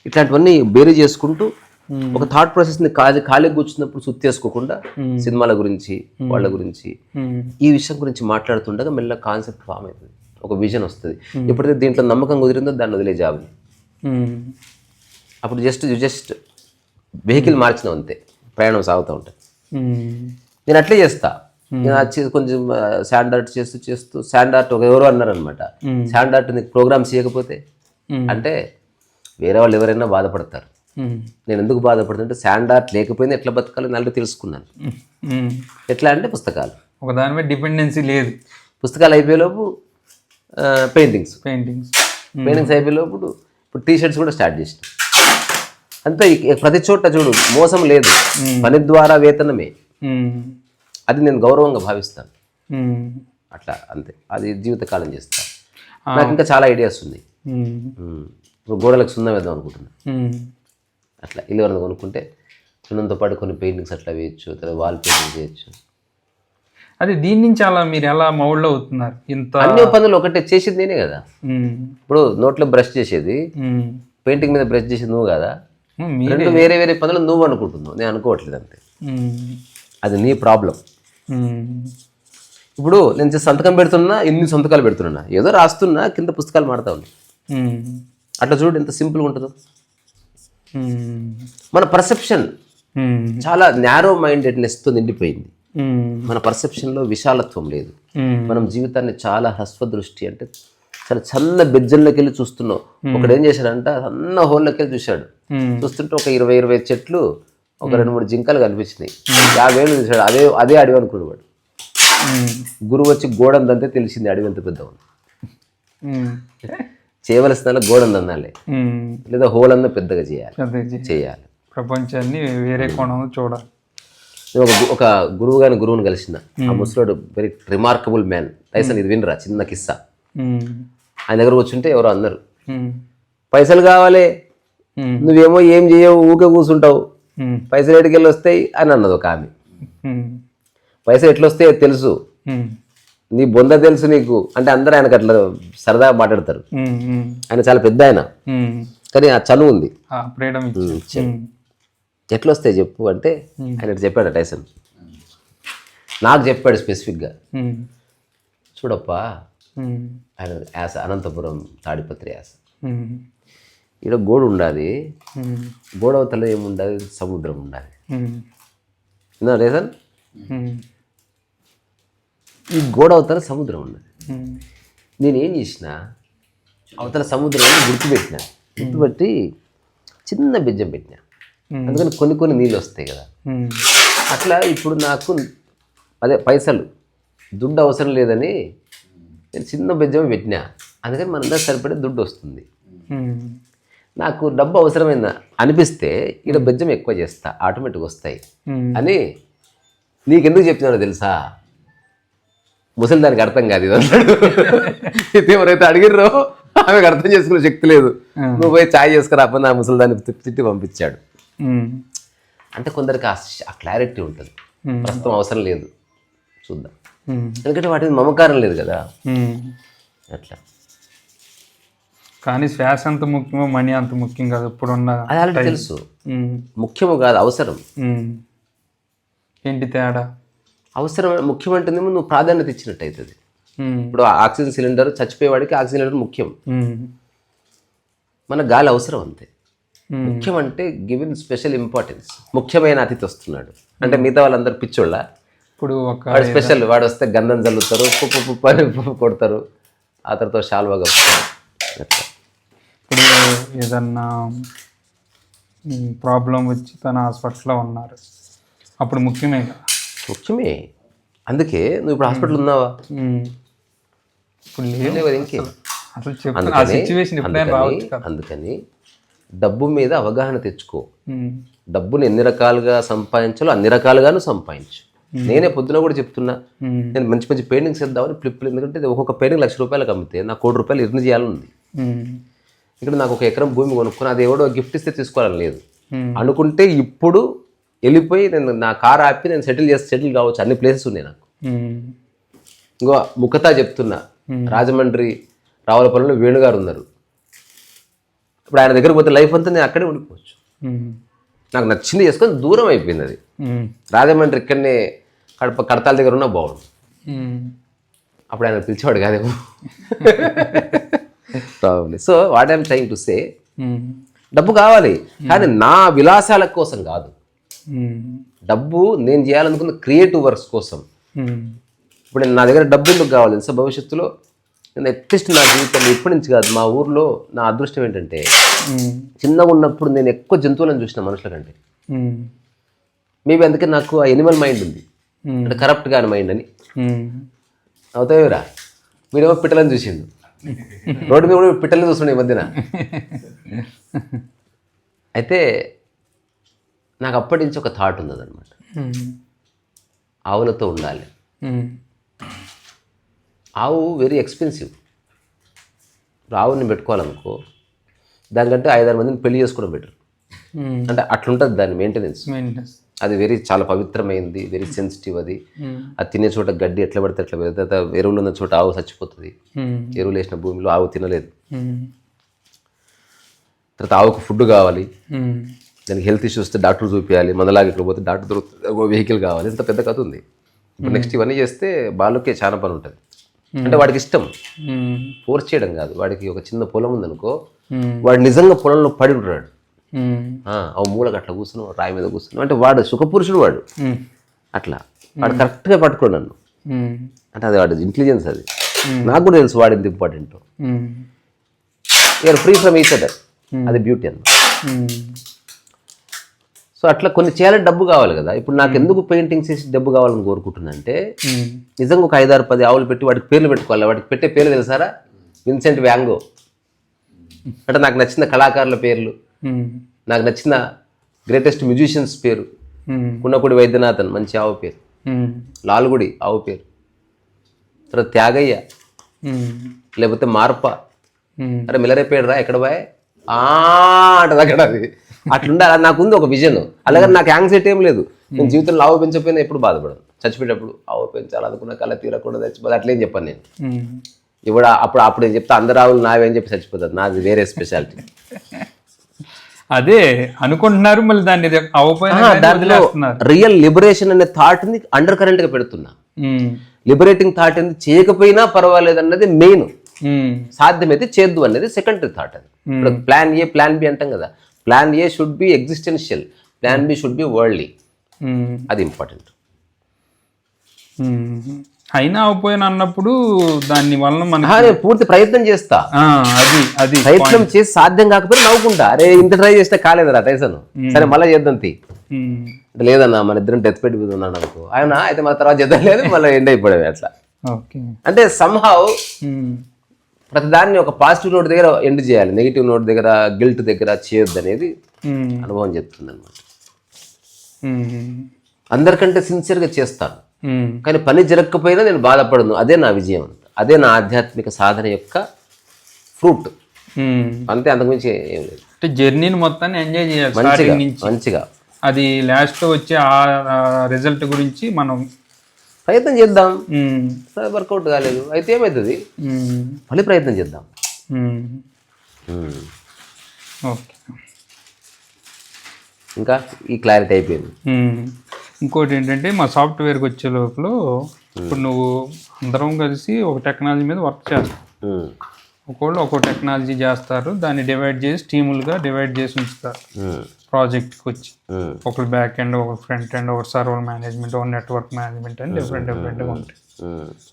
ఇట్లాంటివన్నీ బేరీ చేసుకుంటూ ఒక థాట్ ప్రాసెస్ని ఖాళీ కూర్చున్నప్పుడు సుత్తేసుకోకుండా సినిమాల గురించి, వాళ్ళ గురించి, ఈ విషయం గురించి మాట్లాడుతుండగా మెల్ల కాన్సెప్ట్ ఫామ్ అవుతుంది, ఒక విజన్ వస్తుంది. ఎప్పుడైతే దీంట్లో నమ్మకం కుదిరిందో దాన్ని వదిలే జాబ్ని. అప్పుడు జస్ట్ వెహికల్ మార్చినాం అంతే, ప్రయాణం సాగుతూ ఉంటాయి. నేను అట్లే చేస్తా. నేను కొంచెం శాండ్ ఆర్ట్ చేస్తూ శాండ్ ఆర్ట్ ఎవరో అన్నారనమాట, శాండ్ ఆర్ట్ నీకు ప్రోగ్రామ్స్ చేయకపోతే అంటే వేరే వాళ్ళు ఎవరైనా బాధపడతారు. నేను ఎందుకు బాధపడుతుంటే శాండ్ ఆర్ట్ లేకపోయినా ఎట్లా బతకాలో నలుగురు తెలుసుకున్నాను. ఎట్లా అంటే పుస్తకాలు, ఒక దాని మీద డిపెండెన్సీ లేదు. పుస్తకాలు అయిపోయేలోపు పెయింటింగ్స్ అయిపోయేలోపు ఇప్పుడు టీషర్ట్స్ కూడా స్టార్ట్ చేసిన. అంతే, ప్రతి చోట చూడు మోసం లేదు, పని ద్వారా వేతనమే. అది నేను గౌరవంగా భావిస్తాను. అట్లా అంతే, అది జీవితకాలం చేస్తాను. నాకు ఇంకా చాలా ఐడియాస్ ఉన్నాయి. ఇప్పుడు గోడలకు సున్నం వేద్దాం అనుకుంటున్నా. అట్లా ఇల్లు ఎవరైనా కొనుక్కుంటే సున్నంతో పాటు కొన్ని పెయింటింగ్స్ అట్లా వేయచ్చు, తర్వాత వాల్ పెయింటింగ్ చేయొచ్చు. అదే దీని నుంచి అలా మీరు ఎలా మౌల్డ్ అవుతున్నారు? ఇంత అన్ని పనులు ఒకటే చేసేది నేనే కదా. ఇప్పుడు నోట్లో బ్రష్ చేసేది, పెయింటింగ్ మీద బ్రష్ చేసేది నువ్వు కదా. రెండు వేరే వేరే పనులు నువ్వు అనుకుంటున్నావు, నేను అనుకోవట్లేదు. అంతే, అది నీ ప్రాబ్లం. ఇప్పుడు నేను సంతకం పెడుతున్నా, ఇన్ని సంతకాలు పెడుతున్నా, ఏదో రాస్తున్నా, కింద పుస్తకాలు మాడుతూ ఉన్నాయి. అట్లా చూడు ఎంత సింపుల్గా ఉంటుందో. మన పర్సెప్షన్ చాలా నేరో మైండెడ్నెస్తో నిండిపోయింది. మన పర్సెప్షన్లో విశాలత్వం లేదు. మనం జీవితాన్ని చాలా హ్రస్వదృష్టి, అంటే చాలా చల్ల బెజ్జంలోకి వెళ్ళి చూస్తున్నాం. ఒకడు ఏం చేశాడంట, సన్న హోల్లోకి వెళ్ళి చూశాడు. చూస్తుంటే ఒక 20 చెట్లు, ఒక 2-3 జింకలు కనిపించినాయి. 50 ఏళ్ళు చూశాడు, అదే అడవి అనుకున్నాడు వాడు. గురువు వచ్చి గోడందంతే తెలిసింది అడవి ఎంత పెద్ద ఉంది. చేయవలసిన గోడంది అన్నాలే, లేదా హోల్ అన్న పెద్దగా చేయాలి. ప్రపంచాన్ని వేరే కోణంలో చూడాలి. ఒక గురువుని కలిసిన. ఆ ముసలోడు వెరీ రిమార్కబుల్ మ్యాన్. టైసన్, ఇది వినరా చిన్న కిస్సా. ఆయన దగ్గర కూర్చుంటే ఎవరో అన్నారు, పైసలు కావాలి, నువ్వేమో ఏం చేయవు, ఊకే కూర్చుంటావు, పైసలు ఎటుకెళ్ళి వస్తాయి అని అన్నది ఒక ఆమె. పైసలు ఎట్లా వస్తాయో తెలుసు, నీ బొంద తెలుసు నీకు అంటే అందరూ ఆయనకు అట్లా సరదాగా మాట్లాడతారు. ఆయన చాలా పెద్ద ఆయన, కానీ ఆ చనువు ఉంది. ఎట్లా వస్తాయి చెప్పు అంటే ఆయన చెప్పాడు టైసన్. నాకు చెప్పాడు స్పెసిఫిక్గా, చూడప్పా, ఆయన యాస అనంతపురం తాడిపత్రి యాస. ఇక్కడ గోడ ఉండాలి, గోడ అవతల ఏముండాలి, సముద్రం ఉండాలి. టైసన్, ఈ గోడ అవతల సముద్రం ఉన్నది. నేనేం చేసిన, అవతల సముద్రాన్ని గుర్తుపెట్టి చిన్న బెజ్జం పెట్టినా. అందుకని కొన్ని నీళ్ళు వస్తాయి కదా. అట్లా ఇప్పుడు నాకు అదే పైసలు దుడ్డు అవసరం లేదని నేను చిన్న బెజ్జం పెట్టినా. అందుకని మనందరూ సరిపడే దుడ్డు వస్తుంది. నాకు డబ్బు అవసరమైందా అనిపిస్తే ఇక్కడ బెజ్జం ఎక్కువ చేస్తా, ఆటోమేటిక్గా వస్తాయి అని. నీకెందుకు చెప్తున్నానో తెలుసా, ముసలి దానికి అర్థం కాదు ఇది అన్నాడు. ఎవరైతే అడిగిర్రో ఆమెకు అర్థం చేసుకునే శక్తి లేదు. నువ్వు పోయి ఛాయ్ చేసుకురా అప్పుడు నా ముసలి దాన్ని తిట్టి పంపించాడు. అంటే కొందరికి ఆ క్లారిటీ ఉంటుంది, ప్రస్తుతం అవసరం లేదు, చూద్దాం. ఎందుకంటే వాటి మీద మమకారం లేదు కదా. అట్లా. కానీ శ్వాస అంత ముఖ్యమో మనీ అంత ముఖ్యం కాదు ఇప్పుడున్న. అది ఆల్రెడీ తెలుసు, ముఖ్యము కాదు అవసరం. ఏంటి తేడా? అవసరం ముఖ్యమంటేనేమో నువ్వు ప్రాధాన్యత ఇచ్చినట్టు అవుతుంది. ఇప్పుడు ఆక్సిజన్ సిలిండర్, చచ్చిపోయేవాడికి ఆక్సిజన్ సిలిండర్ ముఖ్యం, మన గాలి అవసరం అంతే. ముఖ్యం అంటే గివెన్ స్పెషల్ ఇంపార్టెన్స్. ముఖ్యమైన అతిథి వస్తున్నాడు అంటే మిగతా వాళ్ళందరూ పిచ్చోళ్ళ. ఇప్పుడు వాడు స్పెషల్, వాడు వస్తే గంధం చల్లుతారు, పుప్పు కొడతారు, ఆ తర్వాత షాల్వా కప్పుతారు. ఇప్పుడు ఏదన్నా ప్రాబ్లం వచ్చి తన హాస్పిటల్లో ఉన్నారు, అప్పుడు ముఖ్యమే కదా. ముఖ్యమే, అందుకే నువ్వు ఇప్పుడు హాస్పిటల్ ఉన్నావా? ఇప్పుడు లేదు ఇంకే. అందుకని డబ్బు మీద అవగాహన తెచ్చుకో. డబ్బుని ఎన్ని రకాలుగా సంపాదించాలో అన్ని రకాలుగాను సంపాదించు. నేనే పొద్దున కూడా చెప్తున్నా, నేను మంచి మంచి పెయింటింగ్స్ వేద్దామని ఫ్లిప్లు. ఎందుకంటే ఒక్కొక్క పెయింటింగ్ ₹1,00,000 అమ్మితే నాకు ₹1,00,00,000 ఎర్న్ చేయాలని. ఇక్కడ నాకు 1 ఎకరం భూమి కొనుక్కుని అది ఎవడో గిఫ్ట్ ఇస్తే తీసుకోవాలని లేదు. అనుకుంటే ఇప్పుడు వెళ్ళిపోయి నేను నా కార్ ఆపి నేను సెటిల్ కావచ్చు. అన్ని ప్లేసెస్ ఉన్నాయి నాకు. ఇంకో ముఖతా చెప్తున్నా, రాజమండ్రి రావులపల్లిలో వేణుగారు ఉన్నారు. ఇప్పుడు ఆయన దగ్గర పోతే లైఫ్ అంతా నేను అక్కడే ఉండిపోవచ్చు. నాకు నచ్చింది చేసుకొని దూరం అయిపోయింది అది. రాజమండ్రి ఇక్కడనే కడతాల దగ్గర ఉన్నా బాగుండు. అప్పుడు ఆయన పిలిచేవాడు కాదేమో. So what I'm trying to say, డబ్బు కావాలి కానీ నా విలాసాల కోసం కాదు. డబ్బు నేను చేయాలనుకున్న క్రియేటివ్ వర్క్స్ కోసం. ఇప్పుడు నా దగ్గర డబ్బు ఎందుకు కావాలి తెలుసా, భవిష్యత్తులో నేను అట్లీస్ట్ నా జీవితంలో ఇప్పటి నుంచి కాదు, మా ఊర్లో నా అదృష్టం ఏంటంటే చిన్నగా ఉన్నప్పుడు నేను ఎక్కువ జంతువులను చూసిన మనుషుల కంటే. మేబీ అందుకే నాకు ఆ ఎనిమల్ మైండ్ ఉంది, అంటే కరప్ట్ కాని మైండ్ అని. అవుతాయిరా, వీడేమో పిట్టలను చూసిండు, రోడ్డు మీద కూడా పిట్టలను చూస్తుండే ఈ మధ్యన. అయితే నాకు అప్పటి నుంచి ఒక థాట్ ఉన్నదన్నమాట, ఆవులతో ఉండాలి. ఆవు వెరీ ఎక్స్పెన్సివ్. ఆవుని పెట్టుకోవాలనుకో దానికంటే 5-6 మందిని పెళ్లి చేసుకోవడం బెటర్. అంటే అట్లుంటుంది దాని మెయింటెనెన్స్. అది చాలా పవిత్రమైంది, వెరీ సెన్సిటివ్. అది తినే చోట గడ్డి ఎట్లా పడితే అట్లా పెడితే, ఎరువులు ఉన్న చోట ఆవు చచ్చిపోతుంది. ఎరువులు వేసిన భూమిలో ఆవు తినలేదు. తర్వాత ఆవుకు ఫుడ్ కావాలి, దానికి హెల్త్ ఇష్యూస్ వస్తే డాక్టర్ చూపించాలి, మనలాగా ఇక్కడ పోతే డాక్టర్ దొరుకుతుంది, వెహికల్ కావాలి. ఇంత పెద్ద కథ ఉంది. ఇప్పుడు నెక్స్ట్ ఇవన్నీ చేస్తే బాలుకే చాలా పని ఉంటుంది. అంటే వాడికి ఇష్టం, ఫోర్స్ చేయడం కాదు. వాడికి ఒక చిన్న పొలం ఉందనుకో, వాడు నిజంగా పొలంలో పడి ఉంటాడు. మూలకి అట్లా కూర్చుని రాయి మీద కూర్చుని, అంటే వాడు సుఖపురుషుడు వాడు. అట్లా వాడు కరెక్ట్గా పట్టుకోడు నన్ను. అంటే అది వాడి ఇంటెలిజెన్స్. అది నాకు కూడా తెలుసు వాడు ఎంత important. You're free from each other, అది బ్యూటీ అన్న. సో అట్లా కొన్ని చేయాలంటే డబ్బు కావాలి కదా. ఇప్పుడు నాకు ఎందుకు పెయింటింగ్స్ చేసి డబ్బు కావాలని కోరుకుంటున్నా అంటే, నిజంగా ఒక 5-6-10 ఆవులు పెట్టి వాటికి పేర్లు పెట్టుకోవాలి. వాటికి పెట్టే పేర్లు తెలుసారా? విన్సెంట్ వ్యాంగో అంటే నాకు నచ్చిన కళాకారుల పేర్లు, నాకు నచ్చిన గ్రేటెస్ట్ మ్యూజిషియన్స్ పేరు. కుండపూడి వైద్యనాథన్ మంచి ఆవు పేరు, లాల్గుడి ఆవు పేరు, తర్వాత త్యాగయ్య, లేకపోతే మార్ప. అరే మిల్లరేపేడు రా ఎక్కడ బాయ్ అంటే అక్కడ. అది అట్లుండాలి. నాకుంది ఒక విజన్. అలాగే నాకు యాంగ్జైటీ ఏం లేదు. నేను జీవితంలో ఆవు పెంచకపోయినా ఎప్పుడు బాధపడను. చచ్చిపోయేటప్పుడు ఆవు పెంచాలనుకున్న కళ తీరకుండా చచ్చిపోదు అట్లేం చెప్పాను నేను. ఇప్పుడు అప్పుడు నేను చెప్తా అందరు ఆవులు నావేం చెప్పి చచ్చిపోతుంది, నాది వేరే స్పెషాలిటీ. అదే అనుకుంటున్నారు, మళ్ళీ దాన్ని రియల్ లిబరేషన్ అనే థాట్ ని అండర్ కరెంట్ గా పెడుతున్నా. లిబరేటింగ్ థాట్ అనేది చేయకపోయినా పర్వాలేదు అన్నది మెయిన్. సాధ్యమైతే చేద్దు అనేది సెకండరీ థాట్. అది ప్లాన్ ఏ ప్లాన్ బి అంటాం కదా. Plan A should be existential, plan B should be worldly. అది ఇంపార్టెంట్. అయినా అవ్వపోయిన అన్నప్పుడు దాని వల్ల మనం పూర్తి ప్రయత్నం చేస్తా. అది ప్రయత్నం చేసి సాధ్యం కాకపోతే నవ్వుకుంటా, అరే ఇంత ట్రై చేస్తే కాలేదురా టైసన్, సరే మళ్ళీ చేద్దాం తీ. అంటే లేదన్నా మన ఇద్దరం డెత్ పెట్టి మీద ఉన్నాడు అనుకో, ఆయన అయితే మన తర్వాత చేద్దాం లేదు, మళ్ళీ ఎండ్ అయిపోయాడు అట్లా. అంటే సంహావ్ ప్రతిదాన్ని ఒక పాజిటివ్ నోట్ దగ్గర ఎండ్ చేయాలి, నెగిటివ్ నోట్ దగ్గర గిల్ట్ దగ్గర చేయొద్దు అనేది అనుభవం చెప్తుంది అనమాట. అందరికంటే సిన్సియర్గా చేస్తాను, కానీ పని జరగకపోయినా నేను బాధపడను. అదే నా విజయం, అదే నా ఆధ్యాత్మిక సాధన యొక్క ఫ్రూట్. అంతే, అంతకుమించి ఏం లేదు. అంటే జర్నీని మొత్తాన్ని ఎంజాయ్ చేయాలి మంచిగా. అది లాస్ట్లో వచ్చే ఆ రిజల్ట్ గురించి మనం ప్రయత్నం చేద్దాం. వర్కౌట్ కాలేదు అయితే ఏమవుతుంది, మళ్ళీ ప్రయత్నం చేద్దాం. ఓకే, ఇంకా ఈ క్లారిటీ అయిపోయింది. ఇంకోటి ఏంటంటే మా సాఫ్ట్వేర్కి వచ్చే లోపల ఇప్పుడు నువ్వు అందరం కలిసి ఒక టెక్నాలజీ మీద వర్క్ చేస్తావు. ఒకళ్ళు ఒక్కో టెక్నాలజీ చేస్తారు, దాన్ని డివైడ్ చేసి టీములుగా డివైడ్ చేసి ఉంచుతారు ప్రాజెక్ట్కి వచ్చి. ఒకళ్ళు బ్యాక్ ఎండ్, ఒక ఫ్రంట్ ఎండ్, ఒక సర్వర్ మేనేజ్మెంట్, ఒక నెట్వర్క్ మేనేజ్మెంట్ అని డిఫరెంట్గా ఉంటాయి.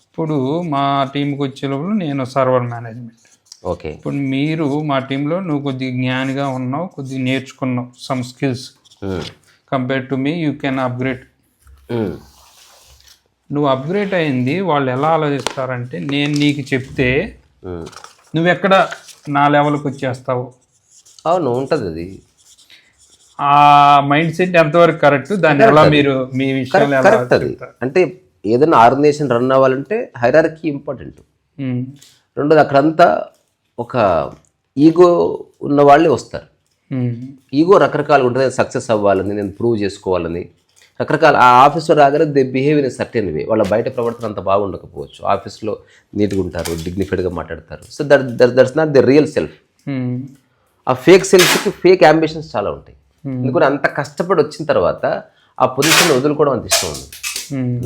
ఇప్పుడు మా టీంకి వచ్చే లోపల నేను సర్వర్ మేనేజ్మెంట్. ఓకే, ఇప్పుడు మీరు మా టీంలో నువ్వు కొద్దిగా జ్ఞానిగా ఉన్నావు, కొద్దిగా నేర్చుకున్నావు some skills. Compare to me you can upgrade. నువ్వు అప్గ్రేడ్ అయింది వాళ్ళు ఎలా ఆలోచిస్తారంటే, నేను నీకు చెప్తే నువ్వెక్కడ నా లెవెల్కి వచ్చేస్తావు. అవును, ఉంటుంది అది. ఆ మైండ్ సెట్ ఎంతవరకు కరెక్ట్, దాన్ని ఎలా మీరు మీ విషయంలో కరెక్ట్. అది అంటే ఏదైనా ఆర్గనైజేషన్ రన్ అవ్వాలంటే హైరార్కీ ఇంపార్టెంట్. రెండోది అక్కడంతా ఒక ఈగో ఉన్న వాళ్ళే వస్తారు. ఈగో రకరకాలుగా ఉంటుంది. సక్సెస్ అవ్వాలని, నేను ప్రూవ్ చేసుకోవాలని రకరకాల. ఆ ఆఫీస్లో రాగానే దే బిహేవ్ ఇన్ సర్టెన్ వే. వాళ్ళ బయట ప్రవర్తన అంత బాగుండకపోవచ్చు, ఆఫీస్లో నీట్గా ఉంటారు, డిగ్నిఫైడ్గా మాట్లాడతారు. So that's not the real self. ఆ ఫేక్ సెల్ఫ్కి ఫేక్ అంబిషన్స్ చాలా ఉంటాయి. ఎందుకంటే అంత కష్టపడి వచ్చిన తర్వాత ఆ పొజిషన్ వదులుకోవడం అంత ఇష్టం ఉంది.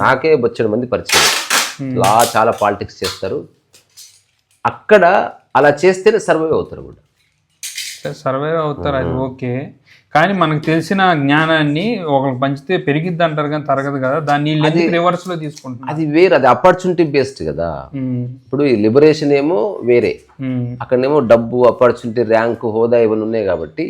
నాకే బొచ్చడు మంది పరిచయం చాలా పాలిటిక్స్ చేస్తారు. అక్కడ అలా చేస్తేనే సర్వైవ్ అవుతారు కూడా. సర్వైవ్ అవుతారు, అది ఓకే. కానీ మనకు తెలిసిన జ్ఞానాన్ని ఒకరికి పంచితే పెరిగిద్ది అంటారు కానీ తరగదు కదా, దాన్ని రివర్స్ లో తీసుకుంటున్నారు. అది వేరే, అది ఆపర్చునిటీ బేస్డ్ కదా. ఇప్పుడు ఈ లిబరేషన్ ఏమో వేరే, అక్కడనేమో డబ్బు, ఆపర్చునిటీ, ర్యాంకు, హోదా ఇవన్నీ ఉన్నాయి కాబట్టి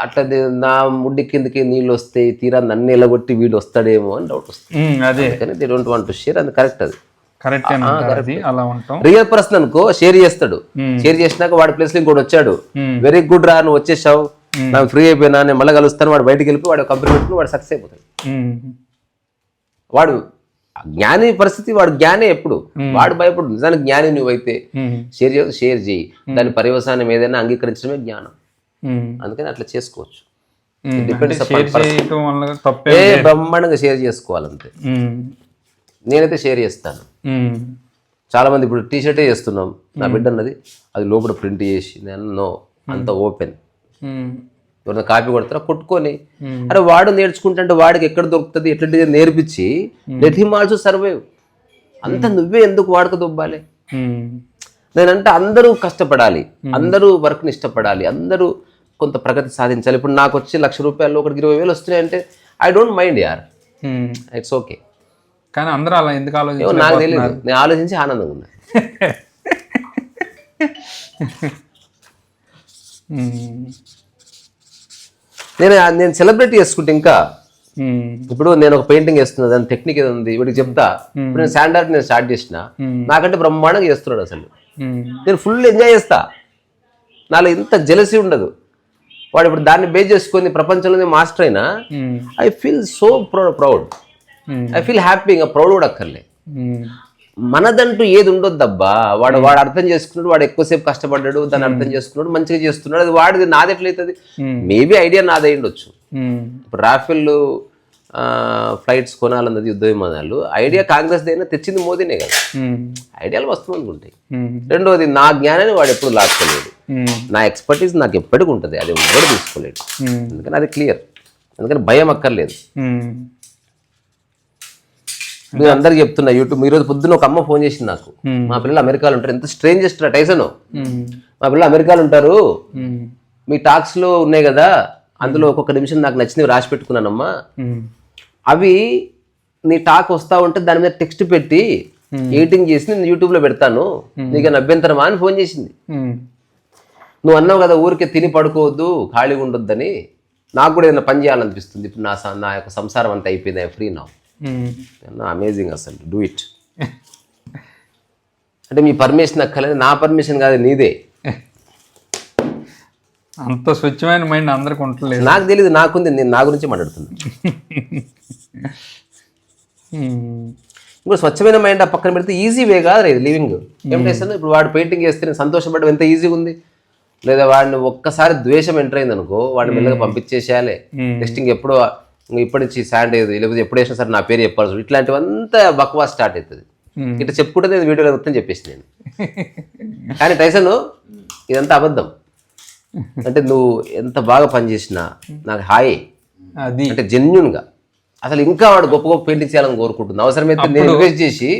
అట్లా నా ముడ్డి కిందకి నీళ్ళు వస్తాయి, తీరా నన్ను ఎలగొట్టి వీడు వస్తాడేమో అని డౌట్ వస్తుంది. అదే కానీ they don't want to share. అది కరెక్ట్. అది కరెక్ట్. అలా ఉంటాం. రియల్ పర్సన్ అనుకో షేర్ చేస్తాడు, షేర్ చేసినాక వాడి ప్లేస్ లో ఇంకోటి వచ్చాడు, వెరీ గుడ్ రా నువ్వు వచ్చేసావు, నాకు ఫ్రీ అయిపోయినా, నేను మళ్ళీ కలుస్తాను, వాడు బయటకు వెళ్ళిపోయి వాడు కంపెనీ పెట్టుకుని వాడు సక్సెస్ అయిపోతాడు. వాడు జ్ఞాని పరిస్థితి, వాడు జ్ఞానే ఎప్పుడు, వాడు భయపడు. నిజానికి జ్ఞాని నువ్వైతే షేర్ చేయి, దాని పర్యవసానం ఏదైనా అంగీకరించడమే జ్ఞానం. అందుకని అట్లా చేసుకోవచ్చు. బ్రహ్మాండంగా షేర్ చేసుకోవాలంతే. నేనైతే షేర్ చేస్తాను. చాలా మంది ఇప్పుడు టీషర్టే చేస్తున్నాం, నా బిడ్డ అన్నది అది లోపల ప్రింట్ చేసి, నేను అంత ఓపెన్, ఎవరైనా కాపీ కొడతారా కొట్టుకొని, అరే వాడు నేర్చుకుంటే వాడికి ఎక్కడ దొరుకుతుంది ఎట్లా నేర్పించి లెట్ హిమ్ ఆల్సో సర్వైవ్. అంత నువ్వే ఎందుకు వాడుక దొబ్బాలి? నేనంటే అందరూ కష్టపడాలి, అందరూ వర్క్ని ఇష్టపడాలి, అందరూ కొంత ప్రగతి సాధించాలి. ఇప్పుడు నాకు వచ్చి ₹1,00,000 ఒకటికి 20,000 వస్తున్నాయంటే ఐ డోంట్ మైండ్ యార్, ఇట్స్ ఓకే. కానీ అందరూ అలా ఎందుకు ఆలోచించారు నాకు తెలియదు, నేను ఆలోచించి ఆనందంగా ఉన్నా. నేను సెలబ్రేట్ చేసుకుంటే ఇంకా, ఇప్పుడు నేను ఒక పెయింటింగ్ వేస్తున్నా, దాని టెక్నిక్ ఏదో ఉంది వీడికి చెప్తా. ఇప్పుడు నేను శాండ్ ఆర్ట్ నేను స్టార్ట్ చేసిన, నాకంటే బ్రహ్మాండంగా చేస్తున్నాడు అసలు. నేను ఫుల్ ఎంజాయ్ చేస్తా, నాలో ఇంత జెలసీ ఉండదు. వాడు ఇప్పుడు దాన్ని బేస్ చేసుకొని ప్రపంచంలోనే మాస్టర్ అయినా I feel so proud, I feel happy. ఇంకా ప్రౌడ్ కూడా అక్కర్లే. మనదంటూ ఏది ఉండొద్దబ్బా. వాడు అర్థం చేసుకున్నాడు, వాడు ఎక్కువసేపు కష్టపడ్డాడు, దాన్ని అర్థం చేసుకున్నాడు, మంచిగా చేస్తున్నాడు, అది వాడిది. నాది ఎట్లయితుంది? మేబీ ఐడియా నాదై ఉండొచ్చు. ఇప్పుడు రాఫెల్ ఫ్లైట్స్ కొనాలన్నది, యుద్ధ విమానాలు ఐడియా కాంగ్రెస్ అయినా తెచ్చింది మోదీనే కదా. ఐడియాలు వస్తూ అనుకుంటాయి. రెండోది, నా జ్ఞానాన్ని వాడు ఎప్పుడు లాక్కోలేడు, నా ఎక్స్పర్టీస్ నాకు ఎప్పటికీ ఉంటుంది, అది ఎవరు తీసుకోలేడు. అందుకని అది క్లియర్. అందుకని భయం అక్కర్లేదు. నేను అందరికి చెప్తున్నా, యూట్యూబ్ ఈరోజు పొద్దున్న ఒక అమ్మ ఫోన్ చేసింది నాకు, మా పిల్లలు అమెరికాలో ఉంటారు, ఎంత స్ట్రేంజెస్ట్ టైసన్, మా పిల్లలు అమెరికాలో ఉంటారు, మీ టాక్స్ లో ఉన్నాయి కదా, అందులో ఒక్కొక్క నిమిషం నాకు నచ్చినవి రాసి పెట్టుకున్నానమ్మా, అవి నీ టాక్ వస్తా ఉంటే దాని మీద టెక్స్ట్ పెట్టి ఎడిటింగ్ చేసి నేను యూట్యూబ్ లో పెడతాను, నీకు అభ్యంతరమా అని ఫోన్ చేసింది. నువ్వు అన్నావు కదా ఊరికే తిని పడుకోవద్దు, ఖాళీగా ఉండొద్దని, నాకు కూడా ఏదైనా పని చేయాలనిపిస్తుంది. ఇప్పుడు నా యొక్క సంసారం అంతా అయిపోయింది, ఫ్రీ నా. అమేజింగ్ అసలు, డూ ఇట్. అంటే మీ పర్మిషన్ అక్కర్లేదు, నా పర్మిషన్ కాదు, నీదే. అంత స్వచ్ఛమైన మైండ్ అందరికి ఉండలేదు. నాకు తెలియదు, నాకుంది, నేను నా గురించి మాట్లాడుతున్నాను. ఇప్పుడు స్వచ్ఛమైన మైండ్ ఆ పక్కన పెడితే ఈజీ వే కాదు ఇది లివింగ్. ఏం చేస్తాను ఇప్పుడు వాడు పెయింటింగ్ చేస్తే నేను సంతోషపడడం ఎంత ఈజీగా ఉంది. లేదా వాడిని ఒక్కసారి ద్వేషం ఎంటర్ అయింది అనుకో, వాడిని మెల్లగా పంపించేసేయాలి. టెస్టింగ్ ఎప్పుడో ఇప్పటి నుంచి శాండ్ అయ్యేది, లేకపోతే ఎప్పుడు వేసినా సరే నా పేరు చెప్పాల్సి, ఇట్లాంటివంతా బక్వా స్టార్ట్ అవుతుంది. ఇట్లా చెప్పుకుంటే నేను వీడియోలో మొత్తం చెప్పేసి నేను. కానీ టైసన్ ఇదంతా అబద్ధం. అంటే నువ్వు ఎంత బాగా పనిచేసినా నాకు హాయ్, అంటే జెన్యున్గా అసలు ఇంకా వాడు గొప్ప గొప్ప పెయింటింగ్ చేయాలని కోరుకుంటుంది. అవసరమైతే నేను ఇన్వెస్ట్ చేసి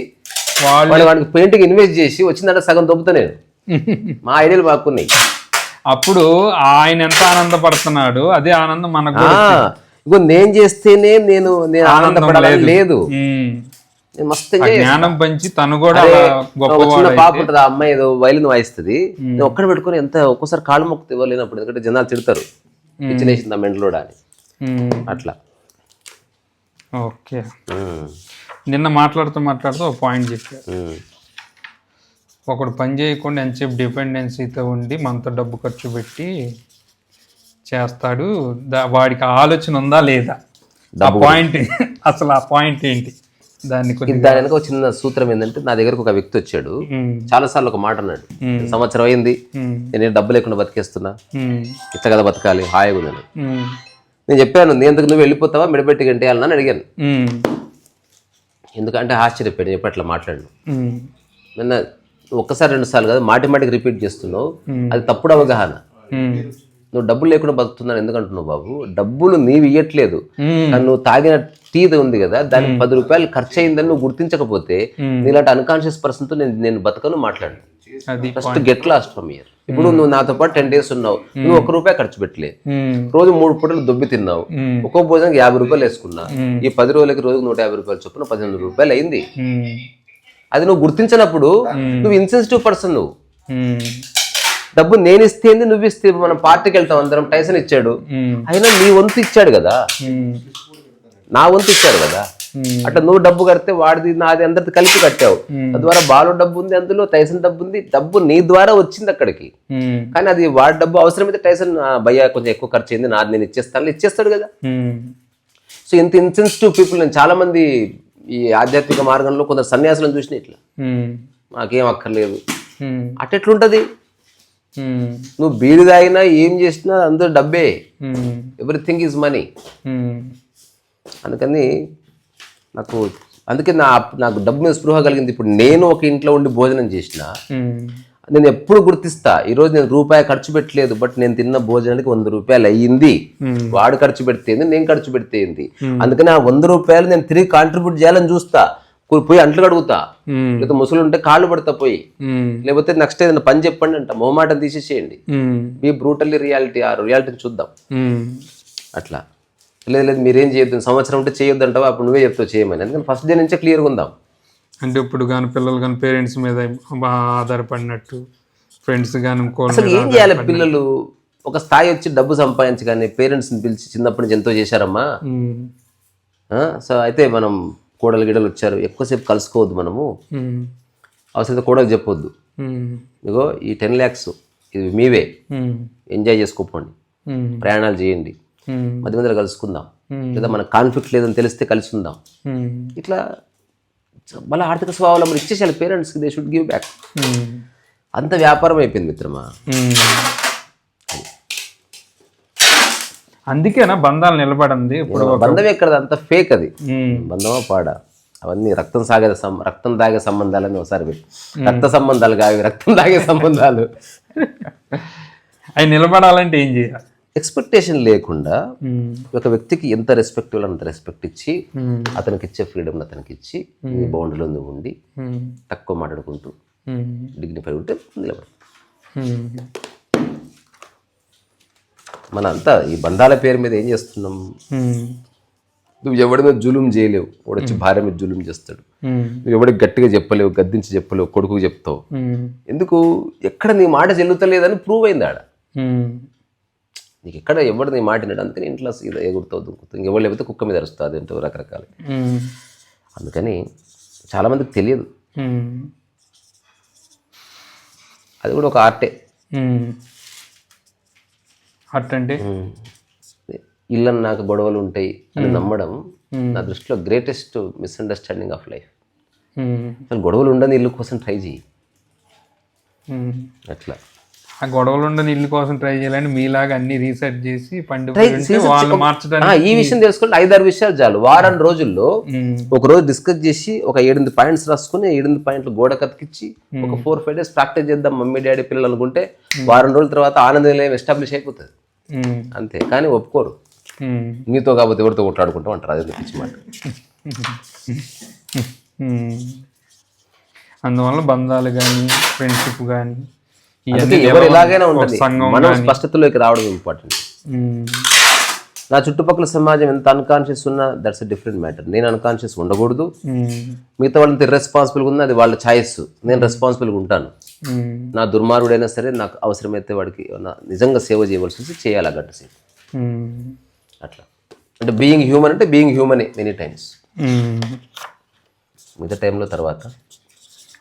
వాడికి పెయింటింగ్ ఇన్వెస్ట్ చేసి వచ్చిందంటే సగం దొబ్బుతా నేను. మా ఐడియాలు బాగున్నాయి. అప్పుడు ఆయన ఎంత ఆనందపడుతున్నాడు, అదే ఆనందం మనకు. ఇగో నేను చేస్తేనే నేను ఆనందపడాలని లేదు, మస్తు జ్ఞానం పంచి తను కూడా. చిన్న పాప ఉంటుంది, ఆ అమ్మాయి ఏదో వైలిన్ వాయిస్తుంది, నేను ఒక్కడ పెట్టుకుని ఎంత ఒక్కోసారి కాళ్ళు మొక్కు ఇవ్వలేనప్పుడు, ఎందుకంటే జనాలు తిడతారు పిచ్చిలేసింది ఆ మెంటలోడా అని. అట్లా. ఓకే, నిన్న మాట్లాడుతూ ఒక పాయింట్ చెప్పారు. ఒకడు పని చేయకుండా ఎంతసేపు డిపెండెన్సీతో ఉండి మనతో డబ్బు ఖర్చు పెట్టి చేస్తాడు, వాడికి ఆలోచన ఉందా లేదా? ఆ పాయింట్ అసలు ఆ పాయింట్ ఏంటి? దాని వెనక ఒక చిన్న సూత్రం ఏంటంటే, నా దగ్గరకు ఒక వ్యక్తి వచ్చాడు, చాలా సార్లు ఒక మాట అన్నాడు, సంవత్సరం అయింది నేను డబ్బు లేకుండా బతికేస్తున్నా, ఇట్లా కదా బతకాలి, హాయిగా ఉందని. నేను చెప్పాను, నేను ఎందుకు నువ్వు వెళ్ళిపోతావా మెడబెట్టి గంటేయాలని అడిగాను. ఎందుకంటే ఆశ్చర్యపోయాడు, చెప్పి అట్లా మాట్లాడు. నిన్న ఒక్కసారి 2 సార్లు కదా మాటికి రిపీట్ చేస్తున్నావు, అది తప్పుడు అవగాహన. నువ్వు డబ్బులు లేకుండా బతుకుతున్నాను ఎందుకు అంటున్నావు బాబు? డబ్బులు నీవు ఇయ్యట్లేదు, కానీ నువ్వు తాగిన టీ ఉంది కదా, దానికి 10 రూపాయలు ఖర్చు అయిందని నువ్వు గుర్తించకపోతే నీలాంటి అన్కాన్షియస్ పర్సన్ తో నేను బతకను, మాట్లాడు. First get lost from year. ఇప్పుడు నువ్వు నాతో పాటు 10 days ఉన్నావు, నువ్వు 1 రూపాయి ఖర్చు పెట్టలే, రోజు 3 పూటలు దొబ్బి తిన్నావు, ఒక్కో భోజనం 50 రూపాయలు వేసుకున్నా, ఈ 10 రోజులకి రోజుకు 150 రూపాయలు చొప్పున 18 రూపాయలు అయింది. అది నువ్వు గుర్తించినప్పుడు నువ్వు ఇన్సెన్సిటివ్ పర్సన్. నువ్వు డబ్బు నేను ఇస్తేంది, నువ్వు ఇస్తే మనం పార్టీకి వెళ్తాం అందరం, టైసన్ ఇచ్చాడు, అయినా నీ వంతు ఇచ్చాడు కదా, నా వంతు ఇచ్చాడు కదా. అట్లా నువ్వు డబ్బు కడితే వాడిది నాది అందరిది కలిపి కట్టావు, తద్వారా బాలు డబ్బు ఉంది, అందులో టైసన్ డబ్బు ఉంది, డబ్బు నీ ద్వారా వచ్చింది అక్కడికి. కానీ అది వాడి డబ్బు అవసరమైతే టైసన్ భయ్యా కొంచెం ఎక్కువ ఖర్చు అయింది, నాది నేను ఇచ్చేస్తాడు కదా. సో ఇంత ఇన్సెన్సిటివ్ పీపుల్, నేను చాలా మంది ఈ ఆధ్యాత్మిక మార్గంలో కొంత సన్యాసులను చూసిన ఇట్లా, నాకేం అక్కర్లేదు అట్టెట్లుంటది. నువ్వు బీడి తాగినా ఏం చేసినా అందరూ డబ్బే, ఎవ్రీథింగ్ ఈజ్ మనీ. అందుకని నాకు డబ్బు మీద స్పృహ కలిగింది. ఇప్పుడు నేను ఒక ఇంట్లో ఉండి భోజనం చేసిన, నేను ఎప్పుడు గుర్తిస్తా, ఈరోజు నేను రూపాయి ఖర్చు పెట్టలేదు, బట్ నేను తిన్న భోజనానికి 100 రూపాయలు అయ్యింది. వాడు ఖర్చు పెడితేంది, నేను ఖర్చు పెడితేంది. అందుకని ఆ 100 రూపాయలు నేను తిరిగి కాంట్రిబ్యూట్ చేయాలని చూస్తా. పోయి అంట్లు కడుగుతా, లేకపోతే ముసలు ఉంటే కాళ్ళు పడతా పోయి, లేకపోతే నెక్స్ట్ ఏదైనా పని చెప్పండి అంట, మొహమాటం తీసేసేయండి. బీ బ్రూటల్లీ రియాలిటీని చూద్దాం. అట్లా లేదు మీరేం చేయొద్దు, సంవత్సరం ఉంటే చేయొద్దు అంటావా, అప్పుడు నువ్వే చెప్తావు చేయమని. అందుకని ఫస్ట్ డే నుంచే క్లియర్గా ఉందాం. అంటే ఇప్పుడు కానీ పిల్లలు కానీ పేరెంట్స్ మీద ఆధారపడినట్టు, ఫ్రెండ్స్ కానీ అసలు ఏం చేయాలి? పిల్లలు ఒక స్థాయి వచ్చి డబ్బు సంపాదించి కానీ పేరెంట్స్ని పిలిచి చిన్నప్పటి నుంచి ఎంతో చేశారమ్మా. సో అయితే మనం కోడలు గిడలు వచ్చారు, ఎక్కువసేపు కలుసుకోవద్దు, మనము అవసరం కోడలు చెప్పొద్దు, ఇగో ఈ 10 lakhs ఇది మీవే, ఎంజాయ్ చేసుకోపోండి, ప్రయాణాలు చేయండి, మధ్య మధ్యలో కలుసుకుందాం, లేదా మన కాన్ఫ్లిక్ట్ లేదని తెలిస్తే కలిసి ఉందాం. ఇట్లా మళ్ళీ ఆర్థిక స్వావలంబన ఇచ్చేసాలి పేరెంట్స్కి, దే షుడ్ గివ్ బ్యాక్. అంత వ్యాపారం అయిపోయింది మిత్రమా. అందుకేనా బంధాలు నిలబడింది. ఇప్పుడు బంధం ఎక్కడ, అంత ఫేక్ అది. బంధమా పాడా అవన్నీ రక్తం దాగే సంబంధాలని ఒకసారి పెట్టి, రక్త సంబంధాలు కావి, రక్తం దాగే సంబంధాలు. అవి నిలబడాలంటే ఏం చేయాలి? ఎక్స్పెక్టేషన్ లేకుండా ఒక వ్యక్తికి ఎంత రెస్పెక్ట్ ఇవ్వాలో అంత రెస్పెక్ట్ ఇచ్చి, అతనికి ఇచ్చే ఫ్రీడమ్ అతనికి ఇచ్చి, నీ బౌండరీలో నువ్వు ఉండి తక్కువ మాట్లాడుకుంటూ డిగ్నిఫై ఉంటే నిలబడు. మన అంతా ఈ బంధాల పేరు మీద ఏం చేస్తున్నాం? నువ్వు ఎవడి మీద జులుం చేయలేవు, వాడొచ్చి భార్య మీద జులుం చేస్తాడు. నువ్వు ఎవడికి గట్టిగా చెప్పలేవు, గద్దించి చెప్పలేవు, కొడుకు చెప్తావు. ఎందుకు? ఎక్కడ నీ మాట చెల్లుతలేదని ప్రూవ్ అయింది ఆడ. నీకు ఎక్కడ ఎవడు నీ మాట విన్నాడు, అందుకని ఇంట్లో ఎగురుతావు, దుంకుతావు. ఇంకెవరు లేకపోతే కుక్క మీద అరుస్తావు, అదేంటో రకరకాలు. అందుకని చాలామందికి తెలియదు, అది కూడా ఒక ఆర్టే. ఆర్ట్ అంటే ఇల్లు నాకు గొడవలు ఉంటాయి అని నమ్మడం నా దృష్టిలో గ్రేటెస్ట్ మిస్అండర్స్టాండింగ్ ఆఫ్ లైఫ్. అసలు గొడవలు ఉండని ఇల్లు కోసం ట్రై చేయి. అట్లా ఆ గొడవలు ఉండని ఇల్లు కోసం ట్రై చేయాలని మీలాగా అన్ని రీసెర్చ్ చేసి వాళ్ళు మార్చడానికి ఈ విషయం తెలుసుకుంటే 5-6 విషయాలు చాలు. వారం రోజుల్లో ఒక రోజు డిస్కస్ చేసి ఒక 7-8 పాయింట్స్ రాసుకుని 7-8 పాయింట్లు గోడ కతికిచ్చి ఒక 4-5 days ప్రాక్టీస్ చేద్దాం మమ్మీ డాడీ పిల్లలు అనుకుంటే వారం రోజుల తర్వాత ఆనందం ఎస్టాబ్లిష్ అయిపోతుంది అంతే. కానీ ఒప్పుకోరు. నీతో కాకపోతే ఎవరితో కొట్లాడుకుంటాం అంటారు. అది పిచ్చి మాట. అందువల్ల బంధాలు కానీ ఫ్రెండ్షిప్ కానీ ఎవరు ఎలాగైనా ఉంటుంది, మనం స్పష్టతలోకి రావడం ఇంపార్టెంట్. నా చుట్టుపక్కల సమాజం ఎంత అన్కాన్షియస్ ఉన్నా దట్స్ ఎ డిఫరెంట్ మ్యాటర్. నేను అన్కాన్షియస్ ఉండకూడదు. మిగతా వాళ్ళంత ఇర్రెస్పాన్సిబుల్గా ఉంది, అది వాళ్ళ ఛాయిస్. నేను రెస్పాన్సిబుల్గా ఉంటాను. నా దుర్మార్గుడైనా సరే నాకు అవసరమైతే వాడికి నిజంగా సేవ చేయవలసి వస్తే చేయాలి ఆ గంట సేపు. అట్లా అంటే బీయింగ్ హ్యూమన్ అంటే బీయింగ్ హ్యూమనే మెనీ టైమ్స్. మిగతా టైంలో తర్వాత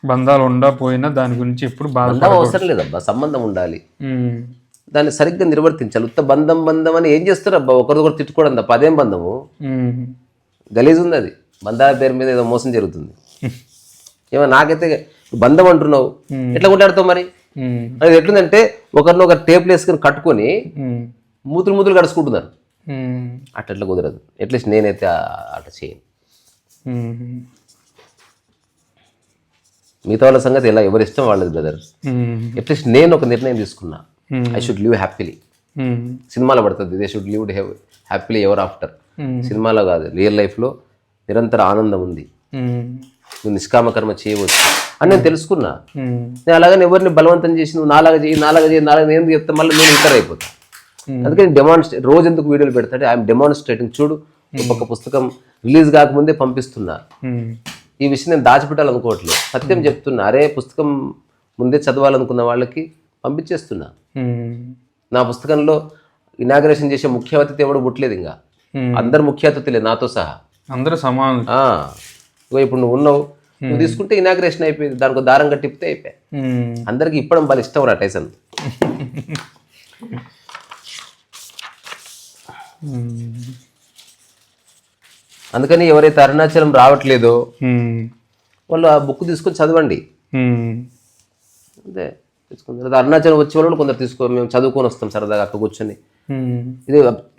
బంధాలు ఉండకపోయినా దాని గురించి ఎప్పుడు బంధం అవసరం లేదబ్బా, సంబంధం ఉండాలి. దాన్ని సరిగ్గా నిర్వర్తించాలి. ఉత్త బంధం అని ఏం చేస్తారు అబ్బా, ఒకరికొకరు తిట్టుకోవడం తప్ప అదేం బంధము? గలీజ్ ఉంది అది. బంధాల పేరు మీద ఏదో మోసం జరుగుతుంది. ఏమో నాకైతే బంధం అంటున్నావు, ఎట్లా కొట్లాడుతావు మరి? అది ఎట్లుందంటే ఒకరినొకరు టేపులు వేసుకొని కట్టుకొని మూతులు కడుచుకుంటున్నారు. అట్లా కుదరదు. అట్లీస్ట్ నేనైతే అట్లా చేయను. మిగతా వాళ్ళ సంగతి ఎలా ఎవరి ఇష్టం వాళ్ళది బ్రదర్. అట్లీస్ట్ నేను ఒక నిర్ణయం తీసుకున్నా, ఐ షుడ్ లివ్ హ్యాపీలీ. సినిమాలో పడుతుంది, they should live happily ever after. సినిమాలో కాదు, రియల్ లైఫ్లో నిరంతర ఆనందం ఉంది, నువ్వు నిష్కామ కర్మ చేయవచ్చు అని నేను తెలుసుకున్నా. నేను అలాగని ఎవరిని బలవంతం చేసి నువ్వు నాలాగా చేయి నేను చెప్తే మళ్ళీ నేను ఇతర అయిపోతా. అందుకని రోజు ఎందుకు వీడియోలు పెడతాడు, ఐఎమ్ డెమాన్స్ట్రేటింగ్. చూడు, ఒక్కొక్క పుస్తకం రిలీజ్ కాకముందే పంపిస్తున్నా. ఈ విషయం నేను దాచిపెట్టాలనుకోవట్లేదు, సత్యం చెప్తున్నా. అరే పుస్తకం ముందే చదవాలనుకున్న వాళ్ళకి పంపించేస్తున్నా. నా పుస్తకంలో ఇనాగ్రేషన్ చేసే ముఖ్య అతిథి ఎవడు పుట్టలేదు, ఇంకా అందరు ముఖ్య అతిథులే నాతో సహా, అందరూ సమానం. ఇప్పుడు నువ్వు ఉన్నావు, నువ్వు తీసుకుంటే ఇనాగ్రేషన్ అయిపోయింది, దానికి దారం కట్టిపితే అయిపోయాయి. అందరికి ఇప్పడం వాళ్ళు ఇష్టం రా టైసన్. అందుకని ఎవరైతే అరుణాచలం రావట్లేదో వాళ్ళు ఆ బుక్ తీసుకొని చదవండి. అదే తీసుకుంటారు. అరుణాచలం వచ్చే వాళ్ళు కొందరు మేము చదువుకొని వస్తాం సరదాగా అక్కడ కూర్చొని.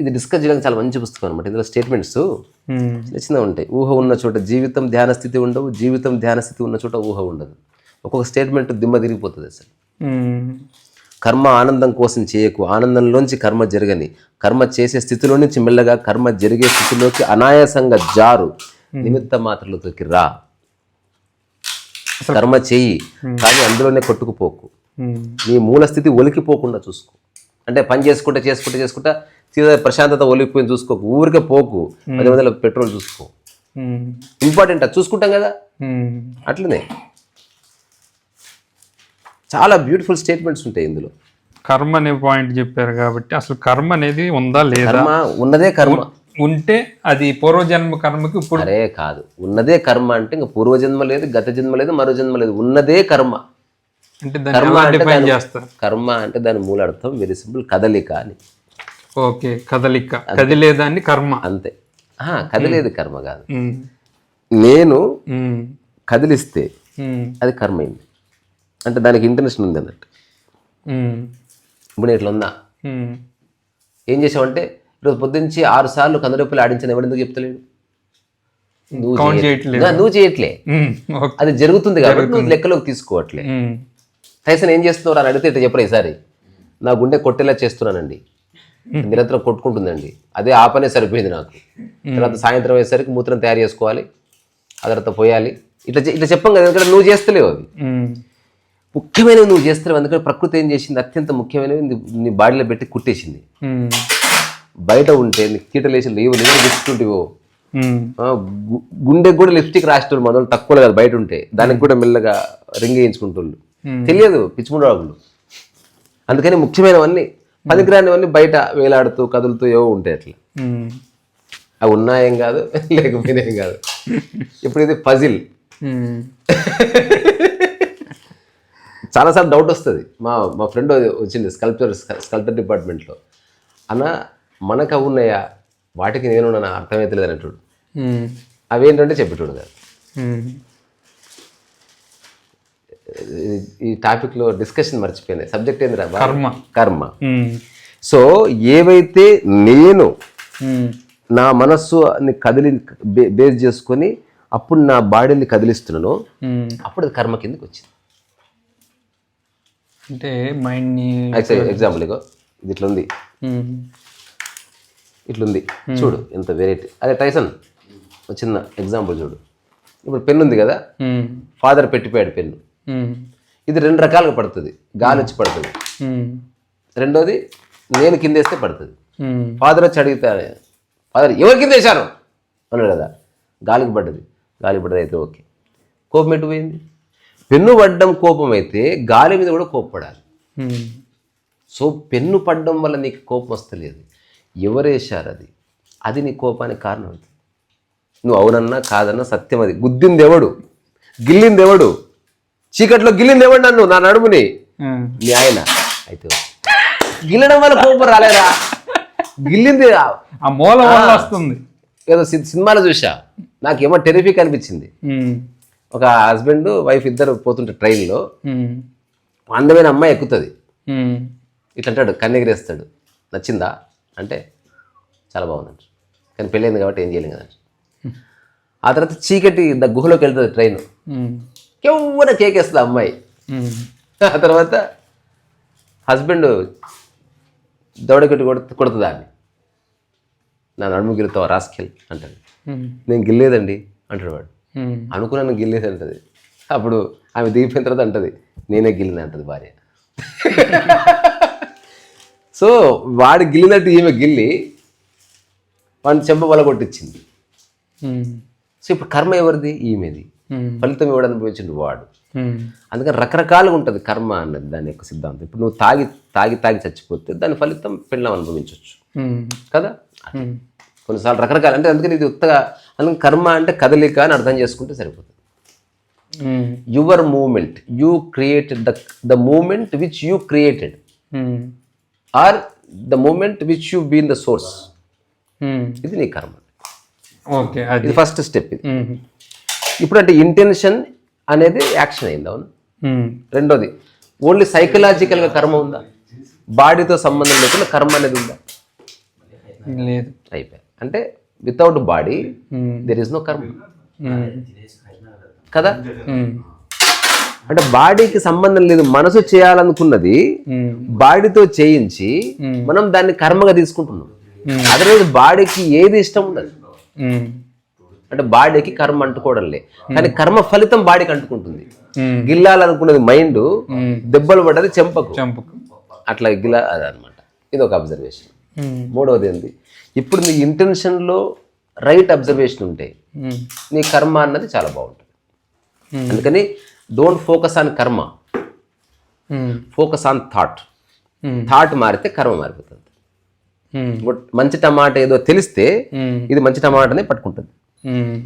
ఇది డిస్కస్ చేయడానికి చాలా మంచి పుస్తకం అనమాట. ఇందులో స్టేట్మెంట్స్ చిన్నగా ఉంటాయి. ఊహ ఉన్న చోట జీవితం ధ్యాన స్థితి ఉండవు, జీవితం ధ్యాన స్థితి ఉన్న చోట ఊహ ఉండదు. ఒక్కొక్క స్టేట్మెంట్ దిమ్మ తిరిగిపోతుంది అసలు. కర్మ ఆనందం కోసం చేయకు, ఆనందంలోంచి కర్మ జరగని, కర్మ చేసే స్థితిలో నుంచి మెల్లగా కర్మ జరిగే స్థితిలోకి అనాయాసంగా జారు, నిమిత్త మాత్రలతోకి రా. కర్మ చెయ్యి కానీ అందులోనే కొట్టుకుపోకు, నీ మూల స్థితి ఒలికిపోకుండా చూసుకో. అంటే పని చేసుకుంటా తీరా ప్రశాంతత ఒలికిపోయి చూసుకోకు, ఊరికే పోకు, 10 పెట్రోల్ చూసుకో. ఇంపార్టెంట్, అది చూసుకుంటాం కదా. అట్లనే చాలా బ్యూటిఫుల్ స్టేట్మెంట్స్ ఉంటాయి ఇందులో. కర్మ అనే పాయింట్ చెప్పారు కాబట్టి అసలు కర్మ అనేది ఉందా లేదా? కర్మ ఉన్నదే కర్మ ఉంటే అది పూర్వజన్మ కర్మకి ఇప్పుడు అరే కాదు, ఉన్నదే కర్మ అంటే ఇంకా పూర్వజన్మ లేదు, గత జన్మ లేదు, మరో జన్మ లేదు, ఉన్నదే కర్మ. అంటే కర్మ అంటే దాని మూలార్థం వెరీ సింపుల్, కదలిక అని. ఓకే, కదలిక, కదిలేదాన్ని కర్మ అంతే. కదిలేదు కర్మ కాదు. నేను కదిలిస్తే అది కర్మ అయింది అంటే దానికి ఇంటెన్షన్ ఉంది అన్నట్టు. ఇప్పుడు నేను ఇట్లా ఉన్నా, ఏం చేసావంటే ఈరోజు పొద్దుంచి 6 సార్లు కందరొప్పులు ఆడించాను, ఎవరు ఎందుకు చెప్తలేడు? నువ్వు చేయట్లే, అది జరుగుతుంది కాబట్టి నువ్వు లెక్కలోకి తీసుకోవట్లే. టైసన్ ఏం చేస్తున్నావు అని అడిగితే ఇట్లా చెప్పరా, ఈసారి నా గుండె కొట్టేలా చేస్తున్నానండి, నిరంతరం కొట్టుకుంటుందండి, అదే ఆ పనే సరిపోయింది నాకు. తర్వాత సాయంత్రం అయ్యేసరికి మూత్రం తయారు చేసుకోవాలి, ఆ తర్వాత పోయాలి, ఇట్లా చెప్పాం కదా. ఎందుకంటే నువ్వు చేస్తలేవు, అవి ముఖ్యమైనవి నువ్వు చేస్తలేవు. అందుకని ప్రకృతి ఏం చేసింది, అత్యంత ముఖ్యమైనవి నీ బాడీలో పెట్టి కుట్టేసింది. బయట ఉంటే నీ కీటలేసి లేవు లిప్స్టిక్ గుండెకి కూడా లిప్స్టిక్ రాసేటోళ్ళు మొదలు తక్కువ కాదు, బయట ఉంటే దానికి కూడా మెల్లగా రింగ్ వేయించుకుంటోళ్ళు, తెలియదు పిచ్చిముడాగులు. అందుకని ముఖ్యమైనవన్నీ పనికిరానివన్నీ బయట వేలాడుతూ కదులుతూ ఏవో ఉంటాయి. అట్లా అవి ఉన్నాయేం కాదు, లేకపోయినాయేం కాదు. ఇప్పుడు ఇది పజిల్. చాలాసార్లు డౌట్ వస్తుంది. మా ఫ్రెండ్ వచ్చింది స్కల్ప్చర్ డిపార్ట్మెంట్లో, అన్న మనకు అవి ఉన్నాయా, వాటికి నేను అర్థమవుతలేదు అనేటోడు. అవేంటంటే చెప్పేటోడు కాదు. ఈ టాపిక్లో డిస్కషన్ మర్చిపోయింది, సబ్జెక్ట్ ఏందిరా? కర్మ. సో ఏవైతే నేను నా మనస్సుని బేస్ చేసుకొని అప్పుడు నా బాడీని కదిలిస్తున్నానో అప్పుడు అది కర్మ కిందకి వచ్చింది. అంటే మైండ్ని ఎగ్జాంపుల్ ఇగో ఇది ఇట్లుంది చూడు, ఎంత వెరైటీ. అదే టైసన్ చిన్న ఎగ్జాంపుల్ చూడు. ఇప్పుడు పెన్ను ఉంది కదా, ఫాదర్ పెట్టిపోయాడు పెన్ను. ఇది 2 రకాలుగా పడుతుంది, గాలి వచ్చి పడుతుంది, రెండోది నేను కిందేస్తే పడుతుంది. ఫాదర్ వచ్చి అడిగితే, ఫాదర్ ఎవరు కింద వేశాను అన్నాడు కదా, గాలికి పడ్డది అయితే ఓకే. కోపం ఎటు పోయింది? పెన్ను పడ్డం కోపం అయితే గాలి మీద కూడా కోపపడాలి. సో పెన్ను పడ్డం వల్ల నీకు కోపం వస్తలేదు, ఎవరేశారు అది నీ కోపానికి కారణం అవుతుంది. నువ్వు అవునన్నా కాదన్నా సత్యం అది. గుద్దింది ఎవడు, గిల్లింది ఎవడు, చీకట్లో గిల్లింది ఎవడు నన్ను, నా నడుముని, నీ ఆయన. అయితే గిల్లడం వల్ల కోపం రాలేరా, గిల్లింది ఆ మూల వస్తుంది. ఏదో సినిమాలో చూసా, నాకేమో టెరిఫిక్ అనిపించింది. ఒక హస్బెండ్ వైఫ్ ఇద్దరు పోతుంటే ట్రైన్లో, అందమైన అమ్మాయి ఎక్కుతుంది, ఇట్లా అంటాడు, కన్నెగిరేస్తాడు, నచ్చిందా అంటే చాలా బాగుందంట, కానీ పెళ్ళైంది కాబట్టి ఏం చేయలేం కదా. ఆ తర్వాత చీకటి గుహలోకి వెళ్తుంది ట్రైన్, ఎవరైనా కేకేస్తుంది అమ్మాయి. ఆ తర్వాత హస్బెండ్ దవడకట్టి కొడుతుంది ఆమె. నా నడుము గిల్లుతావా రాస్కెల్ అంటాడు. నేను గిల్లేదండి అంటాడు వాడు. అనుకున్నాను గిల్లేదు అంటది. అప్పుడు ఆమె దిగిపోయిన తర్వాత అంటది నేనే గిల్లిన అంటది భార్య. సో వాడు గిల్లినట్టు ఈమె గిల్లి వాడిని చెంప బల కొట్టించింది. సో ఇప్పుడు కర్మ ఎవరిది? ఈమెది. ఫలితం ఎవడు అనుభవించింది? వాడు. అందుకని రకరకాలుగా ఉంటుంది కర్మ అన్నది దాని యొక్క సిద్ధాంతం. ఇప్పుడు నువ్వు తాగి చచ్చిపోతే దాని ఫలితం పెళ్ళం అనుభవించవచ్చు కదా. కొన్నిసార్లు రకరకాలు అంటే అందుకని ఇది ఉత్తగా అందుకని కర్మ అంటే కదలిక అని అర్థం చేసుకుంటే సరిపోతుంది. Your moment, you created the moment which you created are the moment which you been the source. ఇది నీ కర్మ. ఇది ఫస్ట్ స్టెప్. ఇది ఇప్పుడు అంటే ఇంటెన్షన్ అనేది యాక్షన్ అయింది. అవును. రెండోది ఓన్లీ సైకలాజికల్గా కర్మ ఉందా? బాడీతో సంబంధం లేకుండా కర్మ అనేది ఉందా? లేదు. అయిపోయి అంటే without body there is no karma కదా. అంటే బాడీకి సంబంధం లేదు. మనసు చేయాలనుకున్నది బాడీతో చేయించి మనం దాన్ని కర్మగా తీసుకుంటున్నాం. అదర్వైజ్ బాడీకి ఏది ఇష్టం ఉండదు. అంటే బాడీకి కర్మ అంటుకోవడం లే, కానీ కర్మ ఫలితం బాడీకి అంటుకుంటుంది. గిల్లాలనుకున్నది మైండ్, దెబ్బలు పడ్డది చెంపకు. అట్లా అదనమాట. ఇది ఒక అబ్జర్వేషన్. మూడవది ఏంటి? ఇప్పుడు నీ ఇంటెన్షన్లో రైట్ అబ్జర్వేషన్ ఉంటే నీ కర్మ అన్నది చాలా బాగుంటుంది. అందుకని డోంట్ ఫోకస్ ఆన్ కర్మ, ఫోకస్ ఆన్ థాట్. థాట్ మారితే కర్మ మారిపోతుంది. మంచి టమాటా ఏదో తెలిస్తే ఇది మంచి టమాటానే పట్టుకుంటుంది.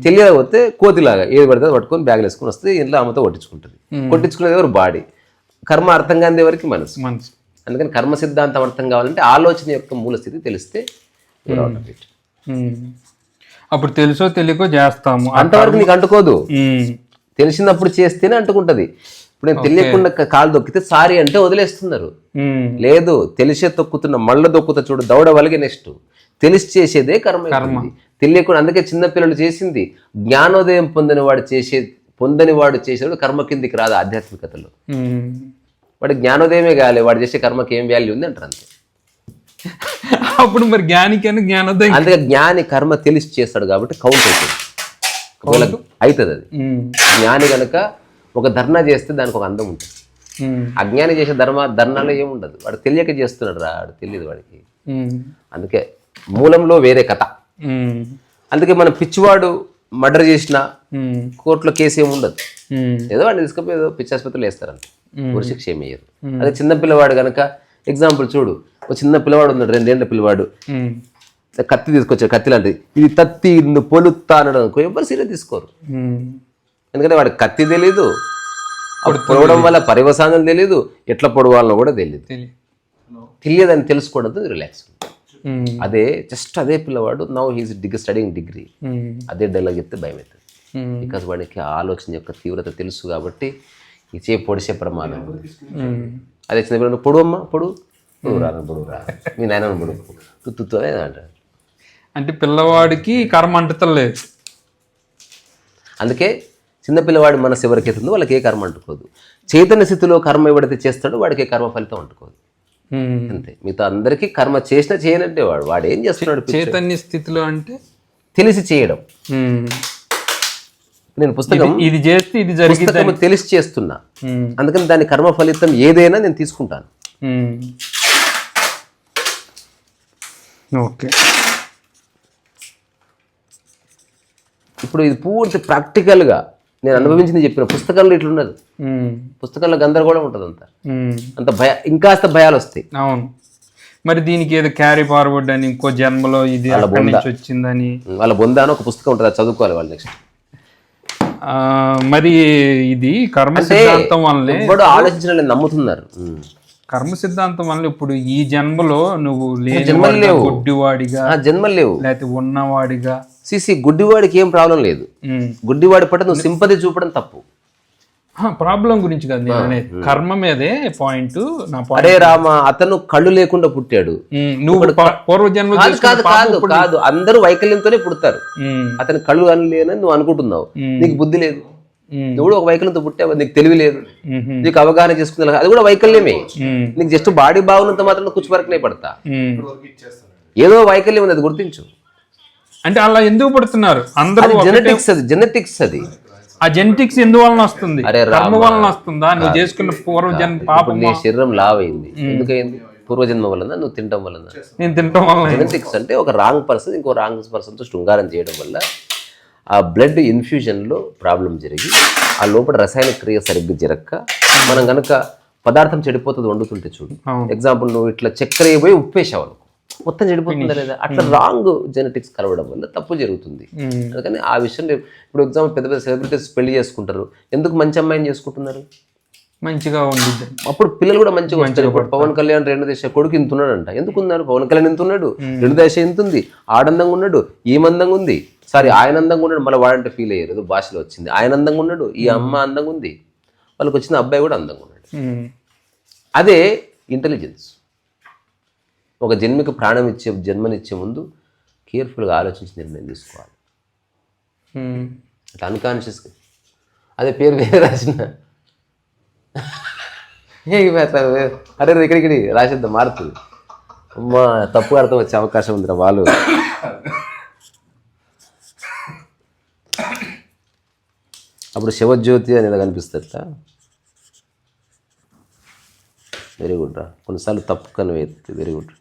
తెలియకపోతే కోతిలాగా ఏది పడితే పట్టుకొని బ్యాగ్లు వేసుకొని వస్తే ఇంట్లో అమ్మతో కొట్టించుకుంటుంది. కొట్టించుకునేది ఎవరు? బాడీ. కర్మ అర్థం కాని ఎవరికి? మనసు. అందుకని కర్మ సిద్ధాంతం అర్థం కావాలంటే ఆలోచన యొక్క మూల స్థితి తెలిస్తే అప్పుడు తెలుసో తెలియకో చేస్తాము. అంతవరకు నీకు అంటుకోదు. తెలిసినప్పుడు చేస్తేనే అంటుకుంటది. ఇప్పుడు నేను తెలియకుండా కాలు దొక్కితే సారీ అంటే వదిలేస్తున్నారు. లేదు, తెలిసే తొక్కుతున్న మళ్ళీ దొక్కుతా చూడు దౌడ వలిగే. నెక్స్ట్ తెలిసి చేసేదే కర్మ. తెలియకుండా అందుకే చిన్నపిల్లలు చేసింది జ్ఞానోదయం పొందని వాడు చేసేవాడు కర్మ కిందికి రాదు. ఆధ్యాత్మికతలో వాడి జ్ఞానోదయమే కాలే, వాడు చేసే కర్మకి ఏం వాల్యూ ఉంది అంటారు అంతే. అప్పుడు మరి జ్ఞానికి జ్ఞానోదయం. అందుకే జ్ఞాని కర్మ తెలిసి చేస్తాడు కాబట్టి కౌంట్ అవుతుంది, అవుతుంది. అది జ్ఞాని కనుక ఒక ధర్నా చేస్తే దానికి ఒక అందం ఉంటుంది. అజ్ఞాని చేసే ధర్నాలో ఏముండదు. వాడు తెలియక చేస్తున్నాడు రా, వాడు తెలియదు వాడికి. అందుకే మూలంలో వేరే కథ. అందుకే మన పిచ్చివాడు మర్డర్ చేసిన కోర్టులో కేసు ఏమి ఉండదు. ఏదో వాడిని తీసుకపోయి ఏదో పిచ్చి ఆసుపత్రిలో వేస్తారంటే ఉరిశిక్ష ఏమి వేయరు. అదే చిన్న పిల్లవాడు కనుక ఎగ్జాంపుల్ చూడు, ఒక చిన్న పిల్లవాడు ఉన్నాడు, 2 ఏళ్ల పిల్లవాడు, కత్తి తీసుకొచ్చాడు. కత్తి లాంటిది, ఇది తత్తి నువ్వు పొలుత్తా అనడం అనుకో ఎవరు సీరియస్ తీసుకోరు. ఎందుకంటే వాడికి కత్తి తెలీదు, పొడవడం వల్ల పర్యవసానం తెలీదు, ఎట్లా పొడవాలనో కూడా తెలియదని తెలుసుకోవడంతో రిలాక్స్. అదే జస్ట్ అదే పిల్లవాడు నౌ హీస్ స్టడీయింగ్ డిగ్రీ, అదే డైలాగ్ చెప్తే భయం అవుతుంది. బికాజ్ వాడికి ఆలోచన యొక్క తీవ్రత తెలుసు కాబట్టి ఇచ్చే పొడిసే ప్రమాదం. అదే చిన్న పిల్లలు పొడువమ్మా పొడువు రా మీ నాయన పొడువు తుత్తు అంటారు. అంటే పిల్లవాడికి కర్మ అంటుతలేదు. అందుకే చిన్నపిల్లవాడి మనసు ఎవరికైతుందో వాళ్ళకి ఏ కర్మ అంటుకోదు. చైతన్య స్థితిలో కర్మ ఎవడైతే చేస్తాడో వాడికి ఏ కర్మ ఫలితం అంటుకోదు. అంతే. మిగతా అందరికీ కర్మ చేసినా చేయనంటే వాడు ఏం చేస్తున్నాడు? చైతన్య స్థితిలో అంటే తెలిసి చేయడం. నేను పుస్తకం ఇది చేస్తే ఇది జరిగింది తెలిసి చేస్తున్నా, అందుకని దాని కర్మ ఫలితం ఏదైనా నేను తీసుకుంటాను. ఓకే. ఇప్పుడు ఇది పూర్తి ప్రాక్టికల్గా నేను అనుభవించింది చెప్పిన. పుస్తకాల్లో ఇట్లున్నది, పుస్తకాల్లో గందరగోళం ఉంటుంది. అంత ఇంకాస్త భయాలు వస్తాయి. అవును. మరి దీనికి ఏదో క్యారీ ఫార్వర్డ్ అని, ఇంకో జన్మలో ఇది వచ్చిందని వాళ్ళ బొంద అని ఒక పుస్తకం ఉంటుంది, అది చదువుకోవాలి వాళ్ళు. నెక్స్ట్ మరి ఇది కర్మ సిద్ధాంతం వల్లే ఇప్పుడు ఆలోచించిన నమ్ముతున్నారు. కర్మ సిద్ధాంతం వల్ల ఇప్పుడు ఈ జన్మలో నువ్వు గుడ్డివాడిగా జన్మలు లేవు, లేకపోతే ఉన్నవాడిగా. గుడ్డివాడికి ఏం ప్రాబ్లం లేదు. గుడ్డివాడి పట్ల నువ్వు సింపతి చూపడం తప్పు. ప్రాబ్లం గురించి కాదు నేను అనేది, కర్మ మీదే పాయింట్. అరే రామ, అతను కళ్ళు లేకుండా పుట్టాడు, నువ్వు పూర్వజన్మ కాదు అందరూ వైకల్యంతోనే పుడతారు. అతని కళ్ళు లేనని నువ్వు అనుకుంటున్నావు, నీకు బుద్ధి లేదు. నువ్వు కూడా ఒక వైకల్యంతో పుట్టావు, నీకు తెలివి లేదు, నీకు అవగాహన చేసుకున్నా, అది కూడా వైకల్యమే. నీకు జస్ట్ బాడీ బాగున్నంత మాత్రం కూర్చు వరకునే పడతా, ఏదో వైకల్యం ఉంది, అది గుర్తించు. అంటే అలా ఎందుకు పడుతున్నారు అందరూ? జెనెటిక్స్, అది జెనెటిక్స్. అది ఆ జెనెటిక్స్ ఎందువలన వస్తుంది? కర్మ వలన వస్తుందా? నువ్వు చేసుకున్న పూర్వజన్మ పాపం. నీ శరీరం లావ్ అయింది, ఎందుకయింది? పూర్వజన్మ వలన, నువ్వు తినడం వలన. నేను తినడం వలన. జెనెటిక్స్ అంటే ఒక రాంగ్ పర్సన్ ఇంకో రాంగ్ పర్సన్తో శృంగారం చేయడం వల్ల ఆ బ్లడ్ ఇన్ఫ్యూజన్లో ప్రాబ్లం జరిగి ఆ లోపల రసాయన క్రియ సరిగ్గా జరగక మనం కనుక పదార్థం చెడిపోతుంది వండుతుంటే చూడు. ఎగ్జాంపుల్, నువ్వు ఇట్లా చక్కెర అయిపోయి ఉప్పేసావు, మొత్తం చెడిపోతుందా లేదా? అట్లా రాంగ్ జెనెటిక్స్ కలవడం వల్ల తప్పు జరుగుతుంది. అందుకని ఆ విషయం ఇప్పుడు ఎగ్జాంపుల్ పెద్ద పెద్ద సెలబ్రిటీస్ పెళ్లి చేసుకుంటారు, ఎందుకు మంచి అమ్మాయిని చేసుకుంటున్నారు? మంచిగా ఉండిద్ది, అప్పుడు పిల్లలు కూడా మంచిగా వస్తారు. ఇప్పుడు పవన్ కళ్యాణ్ రేణుదేశ కొడుకు ఇంత ఉన్నాడంట, ఎందుకు ఉన్నారు? పవన్ కళ్యాణ్ ఎంత ఉన్నాడు, రేణుదేశ ఎంత ఉంది, ఆడందంగా ఉన్నాడు, ఈమందంగా ఉంది, సారీ ఆయన అందంగా ఉన్నాడు, మళ్ళీ వాడంటే ఫీల్ అయ్యారు, ఏదో భాషలో వచ్చింది, ఆయన అందంగా ఉన్నాడు, ఈ అమ్మ అందంగా ఉంది, వాళ్ళకి వచ్చిన అబ్బాయి కూడా అందంగా ఉన్నాడు. అదే ఇంటెలిజెన్స్. ఒక జన్మకి ప్రాణం ఇచ్చే, జన్మనిచ్చే ముందు కేర్ఫుల్గా ఆలోచించి నిర్ణయం తీసుకోవాలి. అట్లా అన్కాన్షియస్గా అదే పేరు వేరే రాసిన అరే ఇక్కడికి రాసేద్దాం, మారుతుంది. అమ్మా తప్పు అర్థం వచ్చే అవకాశం ఉందిరా వాళ్ళు. అప్పుడు శివజ్యోతి అనేది కనిపిస్తుంది. వెరీ గుడ్ రా, కొన్నిసార్లు తప్పు కన్వే అవుతుంది. Very good.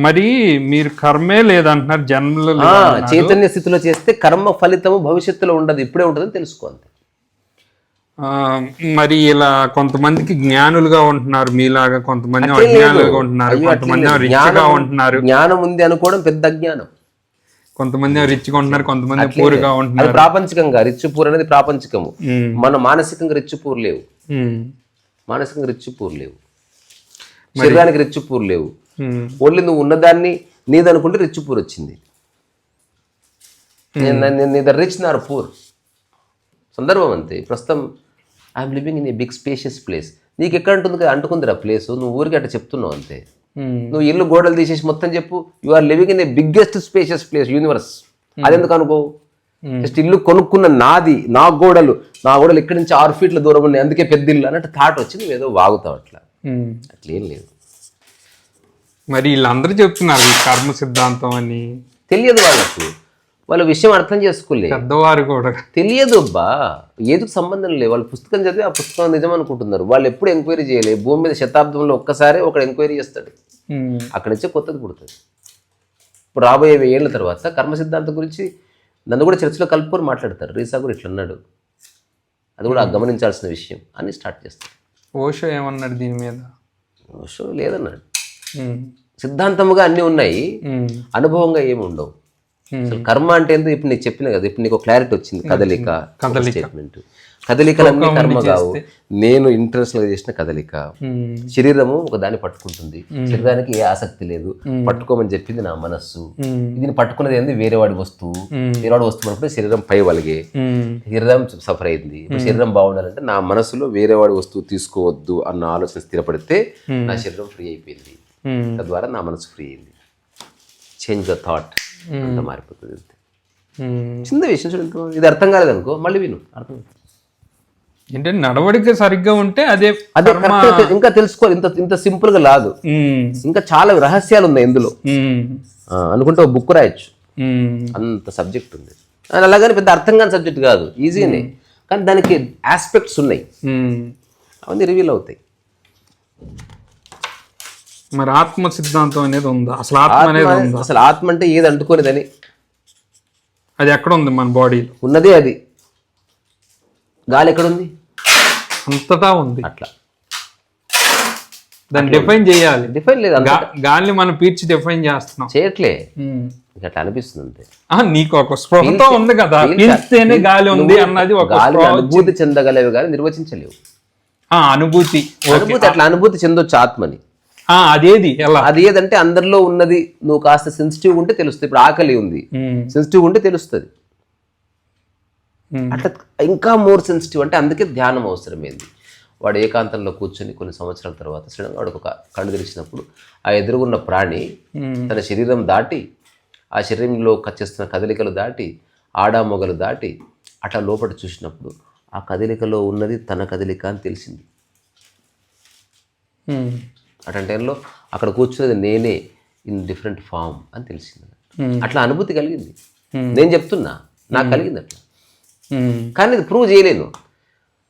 మరి మీరు కర్మే లేదంటున్నారు, జన్మలో చైతన్య స్థితిలో చేస్తే కర్మ ఫలితము భవిష్యత్తులో ఉండదు, ఇప్పుడే ఉంటుందని తెలుసుకోవాలి. మరి ఇలా కొంతమందికి జ్ఞానులుగా ఉంటున్నారు మీలాగా, కొంతమంది అజ్ఞానులుగా ఉంటున్నారు, కొంతమంది రిచ్గా ఉంటున్నారు. జ్ఞానం ఉంది అనుకోవడం పెద్ద అజ్ఞానం. కొంతమంది రిచ్గా ఉంటున్నారు, కొంతమంది పూర్గా ఉంటున్నారు. ప్రాపంచికంగా రిచ్ పూర్ అనేది ప్రాపంచికము. మన మానసికంగా రిచ్ పూర్ లేవు, మానసికంగా రిచ్ పూర్ లేవు, శరీరానికి రిచ్ పూర్ లేవు. ఓన్లీ నువ్వు ఉన్నదాన్ని నీదనుకుంటే రిచ్ పూర్ వచ్చింది. నీదర్ రిచ్ నార్ పూర్, సందర్భం అంతే. ప్రస్తుతం I'm living in a big spacious place. నీకు ఎక్కడ ఉంటుంది అంటుకుందిరా ప్లేస్, నువ్వు ఊరికి అట్లా చెప్తున్నావు అంతే. నువ్వు ఇల్లు గోడలు తీసేసి మొత్తం చెప్పు, you are living in a biggest spacious place universe. అదెందుకు అనుకో? జస్ట్ ఇల్లు కొనుక్కున్న నాది, నా గోడలు ఇక్కడి నుంచి 6 ఫీట్ల దూరం ఉన్నాయి, అందుకే పెద్ద ఇల్లు అన్నట్టు థాట్ వచ్చి నువ్వు ఏదో వాగుతావు. అట్లేం లేదు. మరి వీళ్ళందరూ చెప్తున్నారు ఈ కర్మ సిద్ధాంతం అని, తెలియదు వాళ్ళకు, వాళ్ళ విషయం అర్థం చేసుకోలేదు. పెద్దవారు కూడా తెలియదు అబ్బా, ఏదుకు సంబంధం లేదు. వాళ్ళు పుస్తకం చదివి ఆ పుస్తకం నిజం అనుకుంటున్నారు. వాళ్ళు ఎప్పుడు ఎంక్వైరీ చేయలేదు. భూమి మీద శతాబ్దంలో ఒక్కసారి ఒకడు ఎంక్వైరీ చేస్తాడు, అక్కడి నుంచే కొత్తది పుడుతుంది. ఇప్పుడు రాబోయే 1000 ఏళ్ళ తర్వాత కర్మ సిద్ధాంతం గురించి నన్ను కూడా చర్చలో కలుపుకొని మాట్లాడతారు. రీసా కూడా ఇట్లా అన్నాడు, అది కూడా గమనించాల్సిన విషయం అని స్టార్ట్ చేస్తారు. ఓషో ఏమన్నాడు దీని మీద? ఓషో లేదన్నాడు. సిద్ధాంతముగా అన్నీ ఉన్నాయి, అనుభవంగా ఏమి ఉండవు. అసలు కర్మ అంటే ఏంటో ఇప్పుడు నీకు చెప్పిన కదా, ఇప్పుడు నీకు క్లారిటీ వచ్చింది. కదలిక స్టేట్మెంట్, కదలికలన్నీ కర్మ కావు. నేను ఇంటర్నేషనల్ చేసిన కదలిక. శరీరము ఒక దాన్ని పట్టుకుంటుంది, శరీరానికి ఏ ఆసక్తి లేదు, పట్టుకోమని చెప్పింది నా మనస్సు. దీన్ని పట్టుకున్నది ఏంది? వేరేవాడి వస్తువు. వేరేవాడి వస్తువు అనుకుంటే శరీరం పై వలిగే, శరీరం సఫర్ అయింది. ఇప్పుడు శరీరం బాగుండాలంటే నా మనసులో వేరేవాడి వస్తువు తీసుకోవద్దు అన్న ఆలోచన స్థిరపడితే నా శరీరం ఫ్రీ అయిపోయింది. తద్వారా నా మనసు ఫ్రీ అయింది. చేంజ్ ద థాట్ అంత మారిపోతుంది. చిన్న విషయం చూడండి, ఇది అర్థం కాలేదనుకో మళ్ళీ విను, అర్థం ఏంటంటే నడవడిక సరిగ్గా ఉంటే అదే ఇంకా తెలుసుకోవాలి. ఇంత సింపుల్ గా లాదు, ఇంకా చాలా రహస్యాలు ఉన్నాయి ఇందులో అనుకుంటే ఒక బుక్ రాయొచ్చు, అంత సబ్జెక్ట్ ఉంది. అలాగని పెద్ద అర్థం కాని సబ్జెక్ట్ కాదు, ఈజీనే. కానీ దానికి ఆస్పెక్ట్స్ ఉన్నాయి, అవన్నీ రివీల్ అవుతాయి. మరి ఆత్మ సిద్ధాంతం అనేది ఉందా? అసలు ఆత్మ అనేది ఉందా? అసలు ఆత్మ అంటే ఏది అంటుకోలేదని, అది ఎక్కడ ఉంది? మన బాడీలో ఉన్నదే అది. గాలి ఎక్కడుంది? అంతటా ఉంది. అట్లా దాన్ని డిఫైన్ చేయాలి. డిఫైన్ లేదు, గాలిని మనం పీల్చి డిఫైన్ చేస్తున్నాం, చేయట్లే. అట్లా అనిపిస్తుంది అంతే. నీకు ఒక స్పృహతో ఉంది కదా, పీల్స్తేనే గాలి ఉంది అన్నది ఒక అనుభూతి చెందగలేవు కానీ నిర్వచించలేవు. అనుభూతి అట్లా అనుభూతి చెందొచ్చు ఆత్మని. అదేది ఎలా? అది ఏదంటే అందరిలో ఉన్నది. నువ్వు కాస్త సెన్సిటివ్ ఉంటే తెలుస్తుంది. ఇప్పుడు ఆకలి ఉంది, సెన్సిటివ్ ఉంటే తెలుస్తుంది. అట్లా ఇంకా మోర్ సెన్సిటివ్ అంటే అందుకే ధ్యానం అవసరమైంది. వాడు ఏకాంతంలో కూర్చొని కొన్ని సంవత్సరాల తర్వాత సడన్గా వాడు ఒక కళ్ళు తెరిచినప్పుడు ఆ ఎదురుగున్న ప్రాణి తన శరీరం దాటి ఆ శరీరంలో చేస్తున్న కదలికలు దాటి ఆడామొగలు దాటి అట్లా లోపల చూసినప్పుడు ఆ కదలికలో ఉన్నది తన కదలిక అని తెలిసింది. అటువంటి టైంలో అక్కడ కూర్చున్నది నేనే ఇన్ డిఫరెంట్ ఫామ్ అని తెలిసింది. అట్లా అనుభూతి కలిగింది. నేను చెప్తున్నా నాకు కలిగింది అట్లా, కానీ ఇది ప్రూవ్ చేయలేను.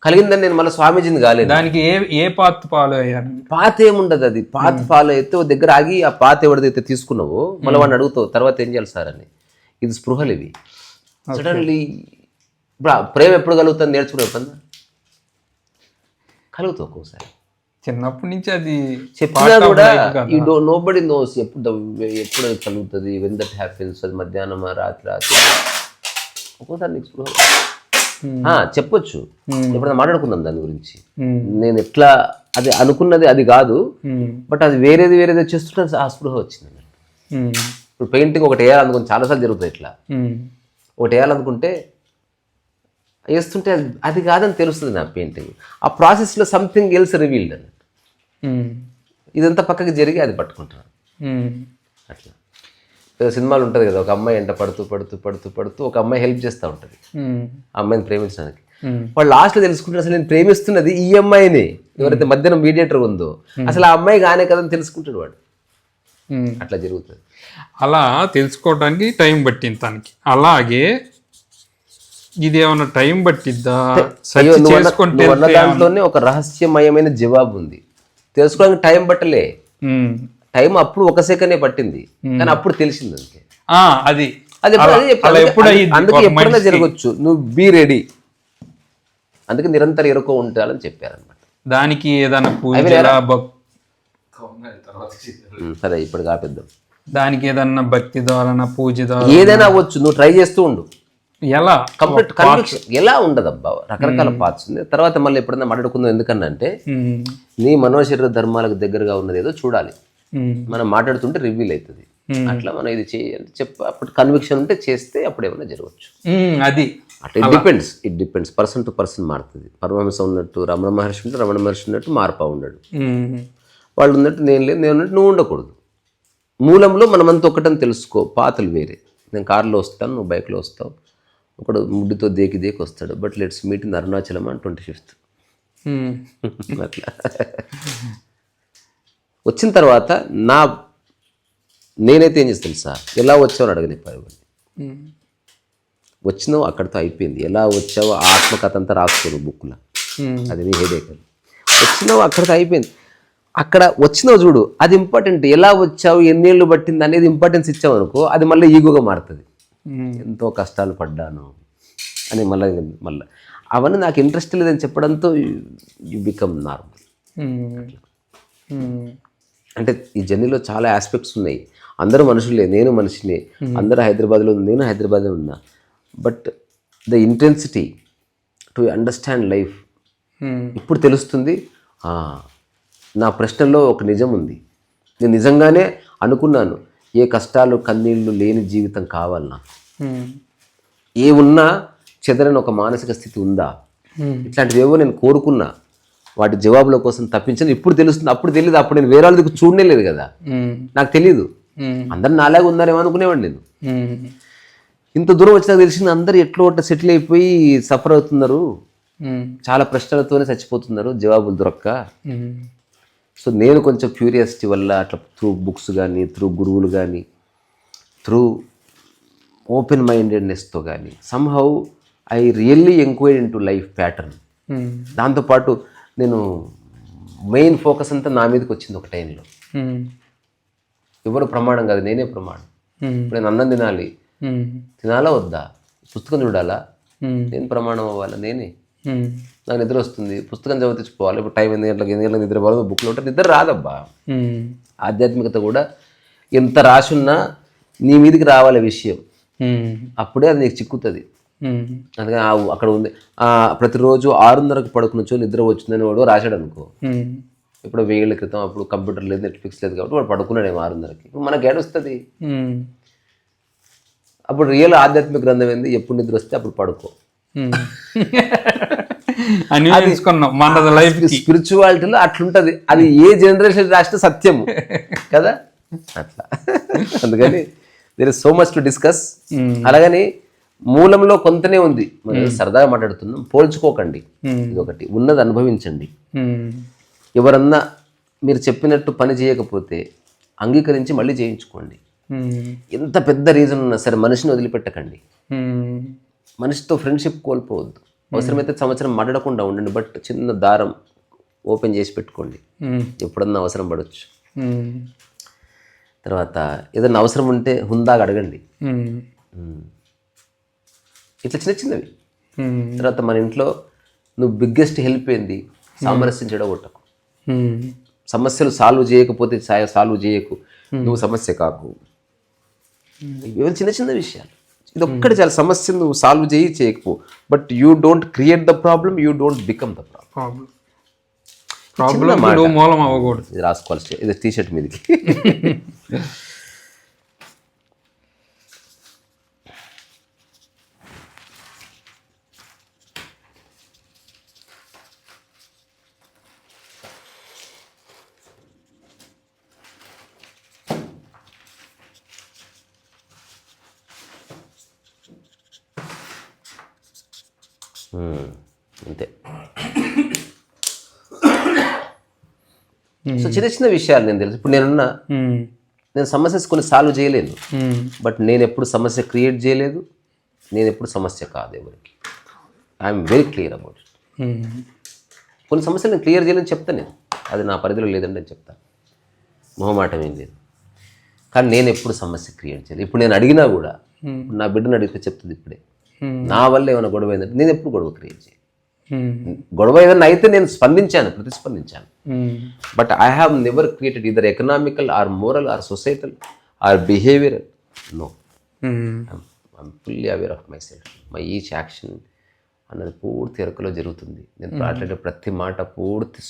కలిగిందని నేను మళ్ళీ స్వామీజీని కాలేదు. దానికి ఏ పాత్ ఫాలో అయ్యాను? పాత ఏముండదు, అది పాత ఫాలో అయితే ఓ దగ్గర ఆగి ఆ పాత ఎవరిదైతే తీసుకున్నావో మళ్ళీ వాడిని అడుగుతావు తర్వాత ఏం చేయాలి సార్ అని. ఇది స్పృహలు ఇవి. సడన్లీ ఇప్పుడు ప్రేమ ఎప్పుడు కలుగుతుంది నేర్చుకునే పని కలుగుతావు ఒక్కోసారి. చిన్నప్పటి నుంచి అది చెప్పినా కూడా నోబడి నోస్ ఎప్పుడు అది కలుగుతుంది, వెన్ దట్ హ్యాపెన్స్. అది మధ్యాహ్నం రాత్రి ఒక్కోసారి నీకు స్పృహ చెప్పొచ్చు. ఎప్పుడైనా మాట్లాడుకుందాం దాని గురించి. నేను ఎట్లా అది అనుకున్నది అది కాదు, బట్ అది వేరేది చేస్తుంటే ఆ స్పృహ వచ్చింది. ఇప్పుడు పెయింటింగ్ ఒకటి వేయాలనుకుని చాలాసార్లు జరుగుతుంది ఇట్లా. ఒకటి వేయాలనుకుంటే వేస్తుంటే అది కాదని తెలుస్తుంది నా పెయింటింగ్. ఆ ప్రాసెస్లో సంథింగ్ ఎల్స్ రివీల్డ్ అని ఇదంతా పక్కకి జరిగి అది పట్టుకుంటాను. అట్లా సినిమాలు ఉంటుంది కదా, ఒక అమ్మాయి ఎంట పడుతూ ఒక అమ్మాయి హెల్ప్ చేస్తూ ఉంటుంది ఆ అమ్మాయిని ప్రేమించడానికి. వాళ్ళు లాస్ట్లో తెలుసుకుంటారు అసలు నేను ప్రేమిస్తున్నది ఈ అమ్మాయిని, ఎవరైతే మధ్యాహ్నం మీడియేటర్ ఉందో అసలు ఆ అమ్మాయి కానే కదని తెలుసుకుంటాడు వాడు. అట్లా జరుగుతుంది. అలా తెలుసుకోవడానికి టైం పట్టింది తనకి. అలాగే ఇది ఏమన్నా టైం పట్టిద్దా? దాంట్లోనే ఒక రహస్యమయమైన జవాబు ఉంది. తెలుసుకోవడానికి టైం పట్టలే, టైం అప్పుడు 1 సెకండే పట్టింది, కానీ అప్పుడు తెలిసింది అంతే. అది అందుకే ఎప్పుడైనా జరగచ్చు. నువ్వు బీ రెడీ, అందుకే నిరంతరం ఎరుకో ఉంటాలని చెప్పారనమాట. దానికి ఏదైనా సరే ఇప్పుడు కాపిద్దాం. దానికి ఏదన్నా భక్తి ద్వారా పూజ ద్వారా ఏదైనా అవ్వచ్చు, నువ్వు ట్రై చేస్తూ ఉండు. ఎలా కంప్లీట్ కన్విక్షన్ ఎలా ఉండదబ్బా, రకరకాల పార్ట్స్ ఉంది. తర్వాత మళ్ళీ ఎప్పుడైనా మాట్లాడుకుందాం. ఎందుకనంటే నీ మనోశరీర ధర్మాలకు దగ్గరగా ఉన్నది ఏదో చూడాలి. మనం మాట్లాడుతుంటే రివీల్ అవుతుంది. అట్లా మనం ఇది చేయాలి అప్పుడు కన్విక్షన్ ఉంటే చేస్తే అప్పుడు ఏమైనా జరగవచ్చు. అది అట్లా it depends person to person మారుతుంది. పరమహంస ఉన్నట్టు రమణ మహర్షి ఉంటే రమణ మహర్షి ఉన్నట్టు మార్పా ఉండడు. వాళ్ళు ఉన్నట్టు నేను లేదు, నేను ఉన్నట్టు నువ్వు ఉండకూడదు. మూలంలో మనమంతా ఒకటని తెలుసుకో. పాతలు వేరే. నేను కారులో వస్తాను, నువ్వు బైక్లో వస్తావు. ఒకడు ముడ్డితో దేకి వస్తాడు. But let's meet in Arunachalam అని 25th. అట్లా వచ్చిన తర్వాత నేనైతే ఏం చేస్తాను తెలుసా, ఎలా వచ్చావు అని అడగనిప్పారు. వచ్చినావు అక్కడితో అయిపోయింది. ఎలా వచ్చావో ఆత్మకథ అంతా రాసుకోరు బుక్లో, అది నీ హెడేక్. వచ్చినావు అక్కడితో అయిపోయింది. అక్కడ వచ్చినావు చూడు, అది ఇంపార్టెంట్. ఎలా వచ్చావు, ఎన్నేళ్ళు పట్టింది అనేది ఇంపార్టెన్స్ ఇచ్చావు అనుకో, అది మళ్ళీ ఈగోగా మారుతుంది. ఎంతో కష్టాలు పడ్డాను అని మళ్ళీ అవన్నీ నాకు ఇంట్రెస్ట్ లేదని చెప్పడంతో యు బికమ్ నార్మల్. అంటే ఈ జర్నీలో చాలా ఆస్పెక్ట్స్ ఉన్నాయి. అందరూ మనుషులే, నేను మనిషినే. అందరూ హైదరాబాద్లో ఉంది, నేను హైదరాబాద్లో ఉన్నా. But the intensity to understand life ఇప్పుడు తెలుస్తుంది. నా ప్రశ్నలో ఒక నిజం ఉంది. నేను నిజంగానే అనుకున్నాను, ఏ కష్టాలు కన్నీళ్ళు లేని జీవితం కావాలి నాకు. ఏ ఉన్నా చెదరని ఒక మానసిక స్థితి ఉందా, ఇట్లాంటివేవో నేను కోరుకున్నా. వాటి జవాబుల కోసం తప్పించని ఇప్పుడు తెలుస్తుంది. అప్పుడు తెలియదు. అప్పుడు నేను వేరే వాళ్ళ దగ్గర చూడనే లేదు కదా, నాకు తెలీదు. అందరు నాలాగా ఉన్నారేమో అనుకునేవాడు నేను. ఇంత దూరం వచ్చినాక తెలిసింది అందరు ఎట్లో ఒకటి సెటిల్ అయిపోయి సఫర్ అవుతున్నారు, చాలా ప్రశ్నలతోనే చచ్చిపోతున్నారు, జవాబులు దొరక్క. సో నేను కొంచెం క్యూరియాసిటీ వల్ల అట్లా త్రూ బుక్స్ కానీ, త్రూ గురువులు కానీ, త్రూ ఓపెన్ మైండెడ్నెస్తో కానీ somehow I really enquired in to life pattern. దాంతోపాటు నేను మెయిన్ ఫోకస్ అంతా నా మీదకి వచ్చింది ఒక టైంలో. ఎవరు ప్రమాణం కాదు, నేనే ప్రమాణం. ఇప్పుడు నేను అన్నం తినాలా వద్దా, పుస్తకం చూడాలా, నేను ప్రమాణం అవ్వాలా, నేనే. నాకు నిద్ర వస్తుంది, పుస్తకం చదివించుకోవాలి. ఇప్పుడు టైం 8 గంటలకు నిద్ర పోవాలి, బుక్లో ఉంటే నిద్ర రాదబ్బా. ఆధ్యాత్మికత కూడా ఎంత రాసున్నా నీ మీదకి రావాలి విషయం, అప్పుడే అది నీకు చిక్కుతుంది. అందుకని అక్కడ ఉంది ప్రతిరోజు 6:30కు పడుకునొచ్చో నిద్ర వచ్చిందని వాడు రాశాడు అనుకో. ఇప్పుడు 1000 ఏళ్ల క్రితం అప్పుడు కంప్యూటర్ లేదు, నెట్ఫ్లిక్స్ లేదు కాబట్టి వాడు పడుకున్నాడేమో 6:30కి. ఇప్పుడు మనకు ఏడొస్తుంది. అప్పుడు రియల్ ఆధ్యాత్మిక గ్రంథం ఏంది, ఎప్పుడు నిద్ర వస్తే అప్పుడు పడుకో. స్పిరిచువాలిటీలో అట్లుంటది. అది ఏ జనరేషన్ రాసిన సత్యము కదా అట్లా. అందుకని there is so much to discuss. అలాగని మూలంలో కొంతనే ఉంది, మనం సరదాగా మాట్లాడుతున్నాం, పోల్చుకోకండి. ఇది ఒకటి, ఉన్నది అనుభవించండి. ఎవరన్నా మీరు చెప్పినట్టు పని చేయకపోతే అంగీకరించి మళ్ళీ చేయించుకోండి. ఎంత పెద్ద రీజన్ ఉన్నా సరే మనిషిని వదిలిపెట్టకండి. మనిషితో ఫ్రెండ్షిప్ కోల్పోవద్దు. అవసరమైతే సంవత్సరం మాట్లాడకుండా ఉండండి, బట్ చిన్న దారం ఓపెన్ చేసి పెట్టుకోండి, ఎప్పుడన్నా అవసరం పడవచ్చు. తర్వాత ఏదైనా అవసరం ఉంటే హుందాగా అడగండి. ఇట్లా చిన్న చిన్నవి. తర్వాత మన ఇంట్లో నువ్వు బిగ్గెస్ట్ హెల్ప్ ఏంది, సామరస్యం చెడగొట్టకు. సమస్యలు సాల్వ్ చేయకపోతే సాల్వ్ చేయకు, నువ్వు సమస్య కాకు. ఇవి చిన్న చిన్న విషయాలు. ఇది ఒక్కటి చాలా, సమస్యను నువ్వు సాల్వ్ చేయకపో, but you don't create the problem, you don't become the problem. మూలం అవ్వకూడదు. ఇది రాసుకోవాలి, ఇది టీషర్ట్ మీదకి. అంతే. సో చిన్న చిన్న విషయాలు నేను తెలుసు. ఇప్పుడు నేను సమస్యస్ కొన్ని సాల్వ్ చేయలేను, బట్ నేను ఎప్పుడు సమస్య క్రియేట్ చేయలేదు, నేను ఎప్పుడు సమస్య కాదు ఎవరికి. I'm very clear about it. కొన్ని సమస్యలు నేను క్లియర్ చేయలేని చెప్తాను, నేను అది నా పరిధిలో లేదండి అని చెప్తాను, మొహమాటం ఏం లేదు. కానీ నేను ఎప్పుడు సమస్య క్రియేట్ చేయలేదు. ఇప్పుడు నేను అడిగినా కూడా, నా బిడ్డను అడిగితే చెప్తుంది ఇప్పుడే, నా వల్ల ఏమైనా గొడవ అయిందంటే నేను ఎప్పుడు గొడవ క్రియేట్ చేయను. గొడవ ఏదైనా అయితే నేను ప్రతిస్పందించాను, but I have never created either economical or moral or societal or behavioural. No, I'm fully aware of myself. My each action అన్నది పూర్తి ఎరుకలో జరుగుతుంది. నేను మాట్లాడే ప్రతి మాట పూర్తి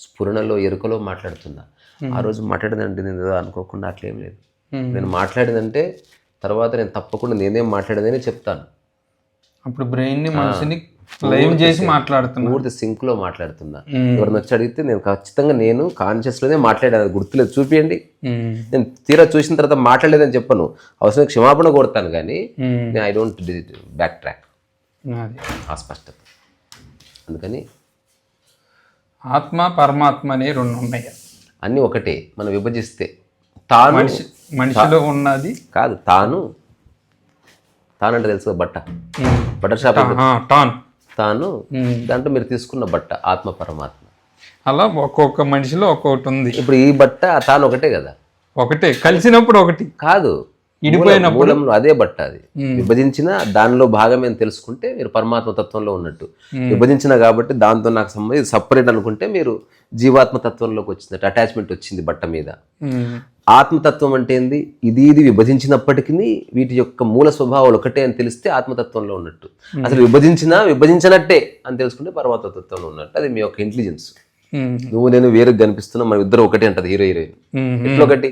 స్ఫురణలో ఎరుకలో మాట్లాడుతున్నా. ఆ రోజు మాట్లాడేదంటే నేను ఏదో అనుకోకుండా అట్లేం లేదు. నేను మాట్లాడేదంటే తర్వాత నేను తప్పకుండా నేనేం మాట్లాడేదని చెప్తాను. అప్పుడు బ్రెయిన్ ని మనసుని లైవ్ చేసి మాట్లాడుతున్నా, పూర్తి సింక్ లో మాట్లాడుతున్నా. ఎవరిని వచ్చి అడిగితే నేను ఖచ్చితంగా నేను కాన్షియస్ లోనే మాట్లాడాను, గుర్తులేదు చూపియండి. నేను తీరా చూసిన తర్వాత మాట్లాడలేదని చెప్పను, అవసరం క్షమాపణ కోరుతాను, కానీ ఐ డోంట్ బ్యాక్ ట్రాక్. ఆ స్పష్టత. అందుకని ఆత్మ పరమాత్మ అనే రెండు ఉన్నాయి, అన్నీ ఒకటే. మనం విభజిస్తే తాను మనిషిలో ఉన్నది కాదు, తానంటే తెలుసు, బట్టర్ షాప్ తాను, దాంట్లో మీరు తీసుకున్న బట్ట ఆత్మ పరమాత్మ. అలా ఒక్కొక్క మనిషిలో ఒక్కొక్కటి ఉంది. ఇప్పుడు ఈ బట్ట తాను ఒకటే కదా, ఒకటే కలిసినప్పుడు ఒకటి కాదు, ఇడిపోయినప్పుడు అదే బట్ట. అది విభజించిన దానిలో భాగమే అని తెలుసుకుంటే మీరు పరమాత్మ తత్వంలో ఉన్నట్టు. విభజించిన కాబట్టి దాంతో నాకు సంబంధించి సపరేట్ అనుకుంటే మీరు జీవాత్మ తత్వంలోకి వచ్చినట్టు, అటాచ్మెంట్ వచ్చింది బట్ట మీద. ఆత్మతత్వం అంటే ఏంది, ఇది విభజించినప్పటికీ వీటి యొక్క మూల స్వభావాలు ఒకటే అని తెలిస్తే ఆత్మతత్వంలో ఉన్నట్టు. అసలు విభజించినట్టే అని తెలుసుకుంటే పరమాత్మ తత్వంలో ఉన్నట్టు. అది మీ యొక్క ఇంటెలిజెన్స్. నువ్వు నేను వేరుగా కనిపిస్తున్నా, మన ఇద్దరు ఒకటే అంటది హీరో హీరోయిన్. ఎట్లా ఒకటి,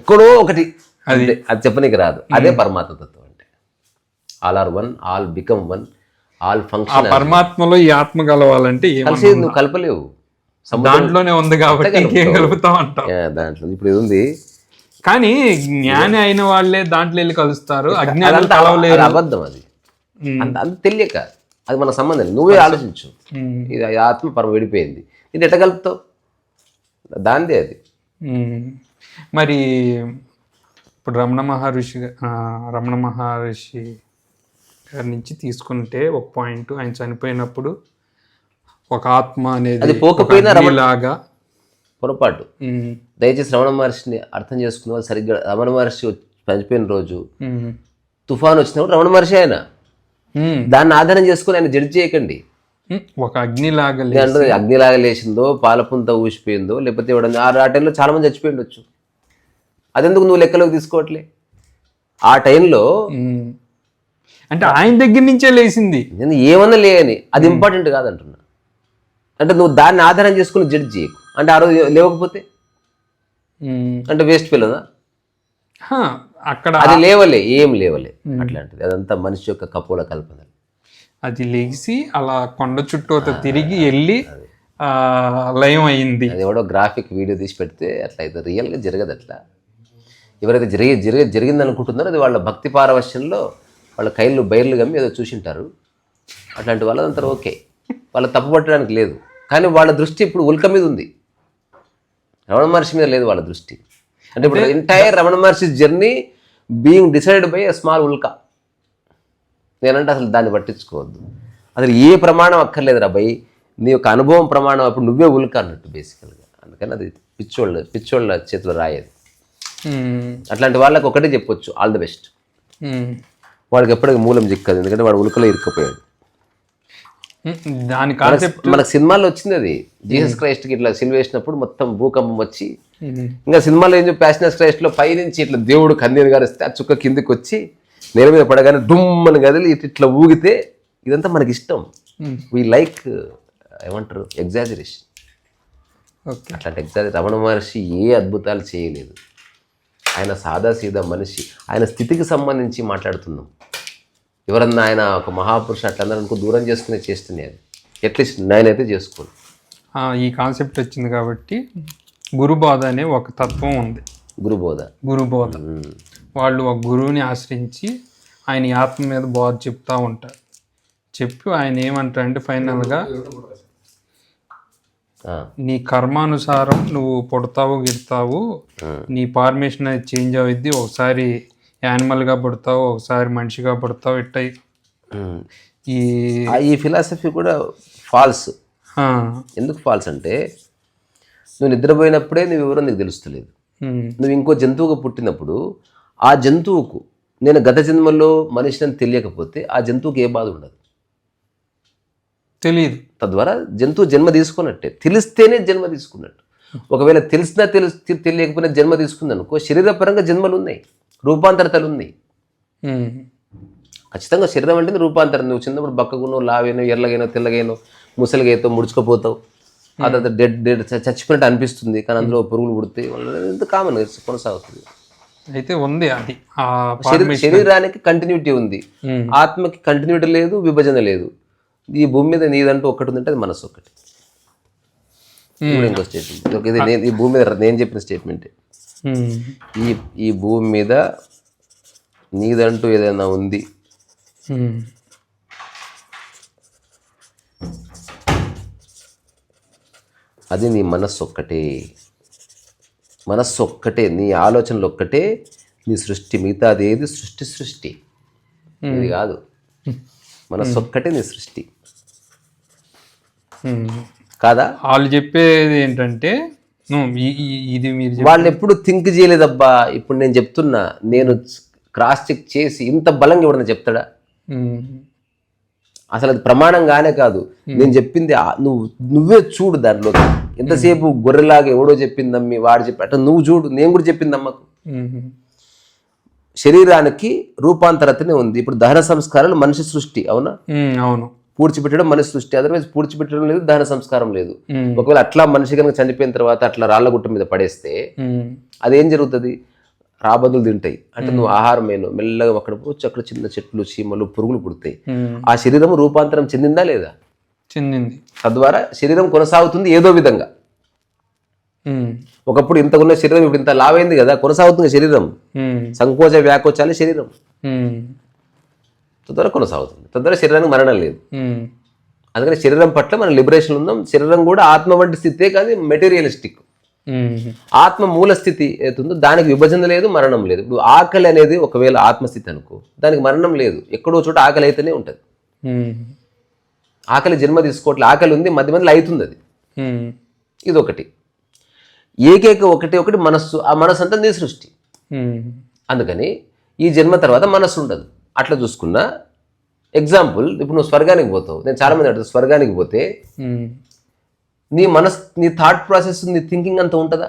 ఎక్కడో ఒకటి, అది చెప్పనీకి రాదు. అదే పరమాత్మ తత్వం అంటే. All are one, all become one, all function. పరమాత్మలో ఈ ఆత్మ కలవాలంటే కలిసి నువ్వు కలపలేవు, దాంట్లోనే ఉంది కాబట్టి ఇంకేం కలుపుతావు అంటావు. దాంట్లో ఇప్పుడు ఇది ఉంది, కానీ జ్ఞాని అయిన వాళ్ళే దాంట్లో వెళ్ళి కలుస్తారు, అజ్ఞానం కలవలేరు. అబద్ధం అది, అంత తెలియక. అది మన సంబంధం. నువ్వే ఆలోచించు, ఇది ఆత్మ పరం విడిపోయింది, ఇది ఎట్ట కలుపుతావు, దాందే అది. మరి ఇప్పుడు రమణ మహర్షి గారి నుంచి తీసుకుంటే ఒక పాయింట్, ఆయన చనిపోయినప్పుడు ఒక ఆత్మ అనేది పోకపోయినా పొరపాటు. దయచేసి రమణ మహర్షిని అర్థం చేసుకున్న వాళ్ళు సరిగ్గా. రమణ మహర్షి చనిపోయిన రోజు తుఫాన్ వచ్చినప్పుడు రమణ మహర్షి ఆయన, దాన్ని ఆధారం చేసుకుని ఆయన జడ్జి చేయకండి. ఒక అగ్నిలాగా లేచిందో, పాలపుంత ఊసిపోయిందో, లేకపోతే ఎవడన్నా ఆ టైంలో చాలా మంది చచ్చిపోయి ఉండొచ్చు. అదెందుకు నువ్వు లెక్కలోకి తీసుకోవట్లే? ఆ టైంలో అంటే ఆయన దగ్గర నుంచే లేచింది, నేను ఏమన్నా లేని, అది ఇంపార్టెంట్ కాదంటున్నా. అంటే నువ్వు దాన్ని ఆధారం చేసుకుని జడ్జి చేయకు. అంటే ఆ రోజు లేవకపోతే అంటే వేస్ట్ పిల్లదా? అక్కడ అది లేవలే, ఏం లేవలే, అట్లాంటిది. అదంతా మనిషి యొక్క కపోల కల్పన. అది లేచి అలా కొండ చుట్టూ తిరిగి వెళ్ళి లయం అయింది. అది ఎవడో గ్రాఫిక్ వీడియో తీసి పెడితే అట్లా అయితే, రియల్గా జరగదు అట్లా. ఎవరైతే జరిగింది అనుకుంటున్నారో అది వాళ్ళ భక్తి పారవశ్యంలో వాళ్ళ కైళ్ళు బయర్లు గమ్మి ఏదో చూసింటారు. అట్లాంటి వాళ్ళంతా ఓకే, వాళ్ళ తప్పు పట్టడానికి లేదు. కానీ వాళ్ళ దృష్టి ఇప్పుడు ఉల్క మీద ఉంది, రమణ మహర్షి మీద లేదు వాళ్ళ దృష్టి. అంటే ఇప్పుడు entire Ramana Maharshi journey being decided by a small ఉల్క. నేనంటే అసలు దాన్ని పట్టించుకోవద్దు, అసలు ఏ ప్రమాణం అక్కర్లేదురా భయ్, నీ యొక్క అనుభవం ప్రమాణం అప్పుడు నువ్వే ఉల్క అన్నట్టు బేసికల్గా. అందుకని అది పిచ్చోళ్ళ చేతిలో రాయేది. అట్లాంటి వాళ్ళకి ఒకటే చెప్పొచ్చు, ఆల్ ది బెస్ట్. వాడికి ఎప్పటికీ మూలం చిక్కదు, ఎందుకంటే వాడు ఉల్కలో ఇరుక్కుపోయాడు. దాని కాన్సెప్ట్ మనకు సినిమాల్లో వచ్చింది అది. జీసస్ క్రైస్ట్కి ఇట్లా సిలువ వేసినప్పుడు మొత్తం భూకంపం వచ్చి, ఇంకా సినిమాలో ఏం చెప్పి ప్యాషనస్ క్రైస్ట్లో పైనుంచి ఇట్లా దేవుడు కందిని గారిస్తే ఆ చుక్క కిందికి వచ్చి నేల మీద పడగానే డుమ్మని గదిలి ఇట్లా ఊగితే ఇదంతా మనకి ఇష్టం. వీ లైక్ ఏమంటారు ఎగ్జాజరేషన్. అట్లాంటి రమణ మహర్షి ఏ అద్భుతాలు చేయలేదు. ఆయన సాదాసీదా మనిషి. ఆయన స్థితికి సంబంధించి మాట్లాడుతున్నాం. ఎవరన్నా ఆయన ఒక మహాపురుషు అట్లందరూ అనుకో దూరం చేసుకునే చేస్తున్నాయి. అది అట్లీస్ట్ నేనైతే చేసుకోను. ఈ కాన్సెప్ట్ వచ్చింది కాబట్టి గురుబోధ అనే ఒక తత్వం ఉంది. గురుబోధ వాళ్ళు ఒక గురువుని ఆశ్రయించి ఆయన ఆత్మ మీద బోధ చెప్తూ ఉంటారు. చెప్పి ఆయన ఏమంటారంటే ఫైనల్గా నీ కర్మానుసారం నువ్వు పుడతావు గిడతావు, నీ ఫార్మేషన్ అది చేంజ్ అవుద్ది. ఒకసారి యానిమల్గా పుడతావు, ఒకసారి మనిషిగా పుడతావు. ఇట్ట ఈ ఫిలాసఫీ కూడా ఫాల్స్. ఎందుకు ఫాల్స్ అంటే నువ్వు నిద్రపోయినప్పుడే నువ్వు ఎవరో నీకు తెలుస్తలేదు. నువ్వు ఇంకో జంతువుగా పుట్టినప్పుడు ఆ జంతువుకు నేను గత జన్మలో మనిషిని తెలియకపోతే ఆ జంతువుకి ఏ బాధ ఉండదు, తెలియదు. తద్వారా జంతువు జన్మ తీసుకున్నట్టే. తెలిస్తేనే జన్మ తీసుకున్నట్టు. ఒకవేళ తెలిసినా తెలియకపోయినా జన్మ తీసుకుందనుకో శరీరపరంగా జన్మలు ఉన్నాయి, రూపాంతరతలు ఉన్నాయి. ఖచ్చితంగా శరీరం అంటే రూపాంతరం. నువ్వు చిన్నప్పుడు బక్కగునో లావేనో ఎర్రగైనో తెల్లగైనో ముసలిగైతో ముడుచుకుపోతావు. ఆ తర్వాత డెడ్ చచ్చిపోయినట్టు అనిపిస్తుంది, కానీ అందులో పురుగులు పుడితే ఎంత కామన్ కొనసాగుతుంది. అయితే ఉంది అది. శరీరానికి కంటిన్యూటీ ఉంది, ఆత్మకి కంటిన్యూటీ లేదు, విభజన లేదు. ఈ భూమి మీద నీదంటూ ఒక్కటి ఉందంటే అది మనసు ఒక్కటి. ఇంకో స్టేట్మెంట్ ఇది ఈ భూమి మీద నేను చెప్పిన స్టేట్మెంటే. ఈ భూమి మీద నీదంటూ ఏదైనా ఉంది అది నీ మనస్సు ఒక్కటే. మనస్సు ఒక్కటే, నీ ఆలోచనలు ఒక్కటే నీ సృష్టి. మిగతా అదేది సృష్టి ఇది కాదు. మనస్సు ఒక్కటే నీ సృష్టి కాదా? వాళ్ళు చెప్పేది ఏంటంటే ఇది మీరు వాళ్ళు ఎప్పుడు థింక్ చేయలేదబ్బా. ఇప్పుడు నేను చెప్తున్నా, నేను క్రాస్ చెక్ చేసి ఇంత బలంగా ఎవడన్నా చెప్తాడా? అసలు అది ప్రమాణంగానే కాదు. నేను చెప్పింది నువ్వే చూడు. దాంట్లో ఎంతసేపు గొర్రెలాగా ఎవడో చెప్పిందమ్మి వాడు చెప్పి అట్లా నువ్వు చూడు. నేను కూడా చెప్పిందమ్మకు. శరీరానికి రూపాంతరతనే ఉంది. ఇప్పుడు దహన సంస్కారాలు మనిషి సృష్టి, అవునా? అవును. పూడ్చిపెట్టడం మనిషి సృష్టి. అదర్వైజ్ పూడ్చిపెట్టడం లేదు, దహన సంస్కారం లేదు. ఒకవేళ అట్లా మనిషి కనుక చనిపోయిన తర్వాత అట్లా రాళ్ల గుట్ట మీద పడేస్తే అదేం జరుగుతుంది? రాబందులు తింటాయి. అంటే నువ్వు ఆహారం మేను మెల్లగా అక్కడ పోవచ్చు, అక్కడ చిన్న చెట్లు చీమలు పురుగులు పుడతాయి. ఆ శరీరం రూపాంతరం చెందిందా లేదా? చెందింది. తద్వారా శరీరం కొనసాగుతుంది ఏదో విధంగా. ఒకప్పుడు ఇంతకున్న శరీరం ఇప్పుడు ఇంత లావైంది కదా, కొనసాగుతుంది శరీరం. సంకోచ వ్యాకోచాలే శరీరం, తద్వారా కొనసాగుతుంది. తద్వారా శరీరానికి మరణం లేదు. అందుకని శరీరం పట్ల మనం లిబరేషన్ ఉందాం. శరీరం కూడా ఆత్మ వంటి స్థితే, కానీ మెటీరియలిస్టిక్. ఆత్మ మూల స్థితి ఏతుందో దానికి విభజన లేదు, మరణం లేదు. ఇప్పుడు ఆకలి అనేది ఒకవేళ ఆత్మస్థితి అనుకో, దానికి మరణం లేదు. ఎక్కడో చోట ఆకలి అయితేనే ఉంటుంది. ఆకలి జన్మ తీసుకోవట్లే, ఆకలి ఉంది, మధ్య మధ్యలో అవుతుంది అది. ఇదొకటి. ఏకైక ఒకటి మనస్సు. ఆ మనస్సు అంతా నీ సృష్టి. అందుకని ఈ జన్మ తర్వాత మనస్సు ఉండదు. అట్లా చూసుకున్నా ఎగ్జాంపుల్, ఇప్పుడు నువ్వు స్వర్గానికి పోతావు. నేను చాలా మంది అడుగుతాను, స్వర్గానికి పోతే నీ మనస్, నీ థాట్ ప్రాసెస్, నీ థింకింగ్ అంతా ఉంటుందా?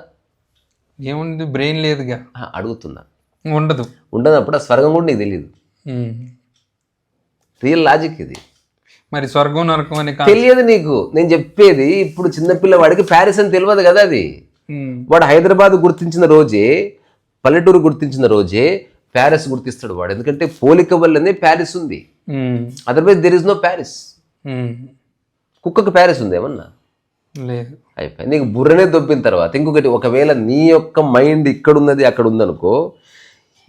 ఏముంది? బ్రెయిన్ లేదుగా. అడుగుతున్నా. ఉండదప్పుడు ఆ స్వర్గం కూడా నీకు తెలియదు. రియల్ లాజిక్ ఇది. మరి స్వర్గం నరకం అని తెలియదు నీకు. నేను చెప్పేది ఇప్పుడు చిన్నపిల్లవాడికి ప్యారిస్ అని తెలియదు కదా. అది వాడు హైదరాబాద్ గుర్తించిన రోజే, పల్లెటూరు గుర్తించిన రోజే ప్యారిస్ గుర్తిస్తాడు వాడు. ఎందుకంటే పోలిక వల్లనే ప్యారిస్ ఉంది. Otherwise there is no Paris. కుక్కకు ప్యారిస్ ఉంది ఏమన్నా? లేదు. అయిపోయి నీకు బుర్రనే దొబ్బిన తర్వాత ఇంకొకటి, ఒకవేళ నీ యొక్క మైండ్ ఇక్కడ ఉన్నది అక్కడ ఉందనుకో,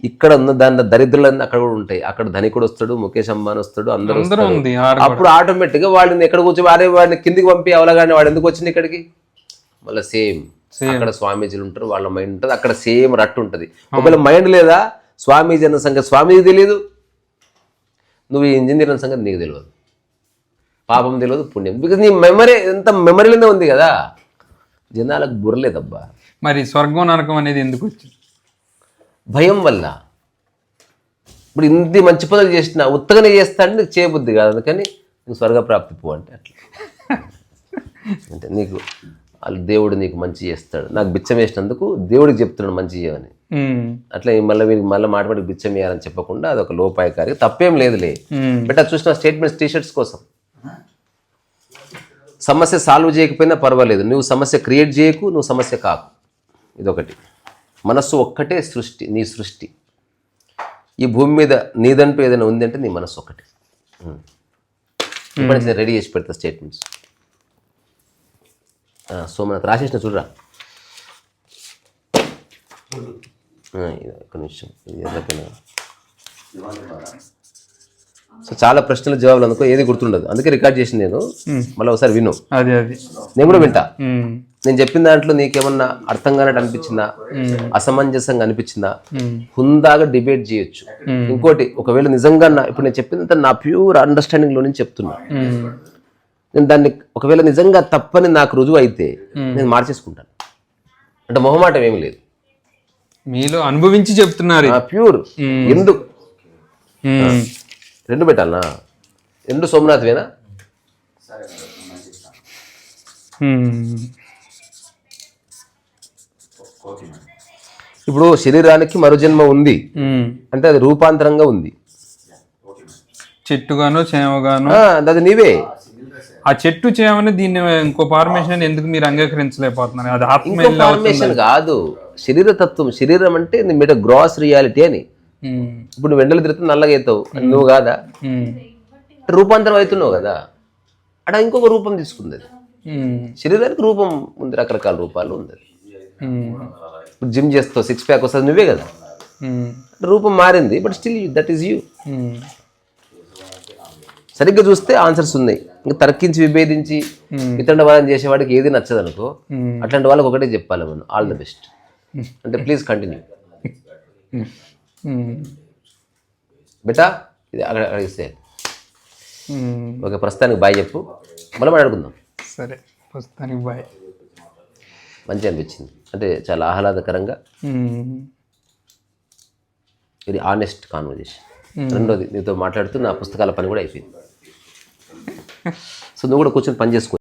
ఇక్కడ ఉన్న దాని దరిద్రులన్నీ అక్కడ కూడా ఉంటాయి. అక్కడ ధనికుడు వస్తాడు, ముఖేష్ అంబానీ వస్తాడు, అందరూ అందరూ వస్తారు. ఉంది అప్పుడు ఆటోమేటిక్గా వాడిని ఎక్కడ కూర్చో వాడిని కిందికి పంపి అవలగానే వాడు ఎందుకు వచ్చింది ఇక్కడికి, మళ్ళీ సేమ్ అక్కడ స్వామీజీలు ఉంటారు, వాళ్ళ మైండ్ ఉంటుంది, అక్కడ సేమ్ రట్టు ఉంటుంది. ఒకవేళ మైండ్ లేదా, స్వామీజీ అన్న సంగతి స్వామీజీ తెలియదు, నువ్వు ఈ ఇంజనీర్ అన్న సంగతి నీకు తెలియదు, పాపం తెలియదు, పుణ్యం, బికాజ్ నీ మెమరీ ఎంత మెమరీలోనే ఉంది కదా, జనాలకు బుర్రలేదబ్బా. మరి స్వర్గం నరకం అనేది ఎందుకు వచ్చింది? భయం వల్ల. ఇప్పుడు ఇంత మంచి పనులు చేసిన ఉత్తగానే చేస్తా అంటే నీకు చేయబుద్ధి కాదు, అందుకని నువ్వు స్వర్గప్రాప్తి పో అంటే అట్లా. అంటే నీకు వాళ్ళు దేవుడు నీకు మంచి చేస్తాడు, నాకు బిచ్చం వేసినందుకు దేవుడికి చెప్తున్నాడు మంచి చేయమని, అట్లా మళ్ళీ వీరికి మళ్ళీ మాటపడి బిచ్చం వేయాలని చెప్పకుండా అదొక లోపాయకారి, తప్పేం లేదులే. బట్ అది చూసిన స్టేట్మెంట్స్ టీషర్ట్స్ కోసం. సమస్య సాల్వ్ చేయకపోయినా పర్వాలేదు, నువ్వు సమస్య క్రియేట్ చేయకు, నువ్వు సమస్య కాకు. ఇదొకటి. మనస్సు ఒక్కటే సృష్టి, నీ సృష్టి. ఈ భూమి మీద నీదంటూ ఏదైనా ఉంది అంటే నీ మనస్సు ఒక్కటే. ఇప్పటి నుంచి నేను రెడీ చేసి పెడతా స్టేట్మెంట్స్. సోమనాథ్ రాసేసిన చూడరా, ఒక్క నిమిషం, ఇది ఎవరికైనా. సో చాలా ప్రశ్నల జవాబులు అందుకో ఏది గుర్తుండదు, అందుకే రికార్డ్ చేసింది నేను, మళ్ళీ ఒకసారి విను. అది నేను కూడా వింటా. నేను చెప్పిన దాంట్లో నీకేమన్నా అర్థం కానట్టు అనిపించిందా, అసమంజసంగా అనిపించిందా, హుందాగా డిబేట్ చేయొచ్చు. ఇంకోటి, ఒకవేళ నిజంగా ఇప్పుడు నేను చెప్పిందంతా నా ప్యూర్ అండర్స్టాండింగ్ లో నుంచి చెప్తున్నా, నేను దాన్ని ఒకవేళ నిజంగా తప్పని నాకు రుజువు అయితే నేను మార్చేసుకుంటాను, అంటే మొహమాటం ఏమి లేదు. మీలో అనుభవించి చెప్తున్నారు, ప్యూర్. ఎందుకు రెండు పెట్టాలనా, రెండు సోమనాథ్వేనా? ఇప్పుడు శరీరానికి మరో జన్మ ఉంది అంటే అది రూపాంతరంగా ఉంది, చెట్టుగాను చేమగాను, అది నీవే. ఆ చెట్టు చేయమని దీన్ని ఇంకో ఫార్మేషన్ ఎందుకు మీరు అంగీకరించలేకపోతున్నారు? అది ఆత్మ ఫార్మేషన్ కాదు, శరీర తత్వం. శరీరం అంటే మీద గ్రాస్ రియాలిటీ అని. ఇప్పుడు నువ్వు ఎండలు తిరుగుతూ నల్లగా అవుతావు, నువ్వు కాదా, రూపాంతరం అవుతున్నావు కదా, అక్కడ ఇంకొక రూపం తీసుకుంది. శరీరానికి రూపం ఉంది, రకరకాల రూపాలు ఉంది. ఇప్పుడు జిమ్ చేస్తావు, సిక్స్ ప్యాక్ వస్తుంది, నువ్వే కదా, రూపం మారింది, but still that is you. సరిగ్గా చూస్తే ఆన్సర్స్ ఉన్నాయి. ఇంకా తర్కించి విభేదించి వితండవాదం చేసేవాడికి ఏది నచ్చదు అనుకో, అట్లాంటి వాళ్ళకి ఒకటే చెప్పాలి మనం, ఆల్ ద బెస్ట్ అంటే ప్లీజ్ కంటిన్యూ బెటా. ఇది అక్కడ ఇస్తే ఓకే, ప్రస్తుతానికి బాయ్ చెప్పు, మళ్ళీ మాట్లాడుకుందాం. సరే, ప్రస్తుతానికి బాయ్. మంచిగా అనిపించింది, అంటే చాలా ఆహ్లాదకరంగా, ఇది ఆనెస్ట్ కాన్వర్జేషన్. రెండోది, నీతో మాట్లాడుతూ నా పుస్తకాల పని కూడా అయిపోయింది. సో నువ్వు కూడా కూర్చొని పని చేసుకో.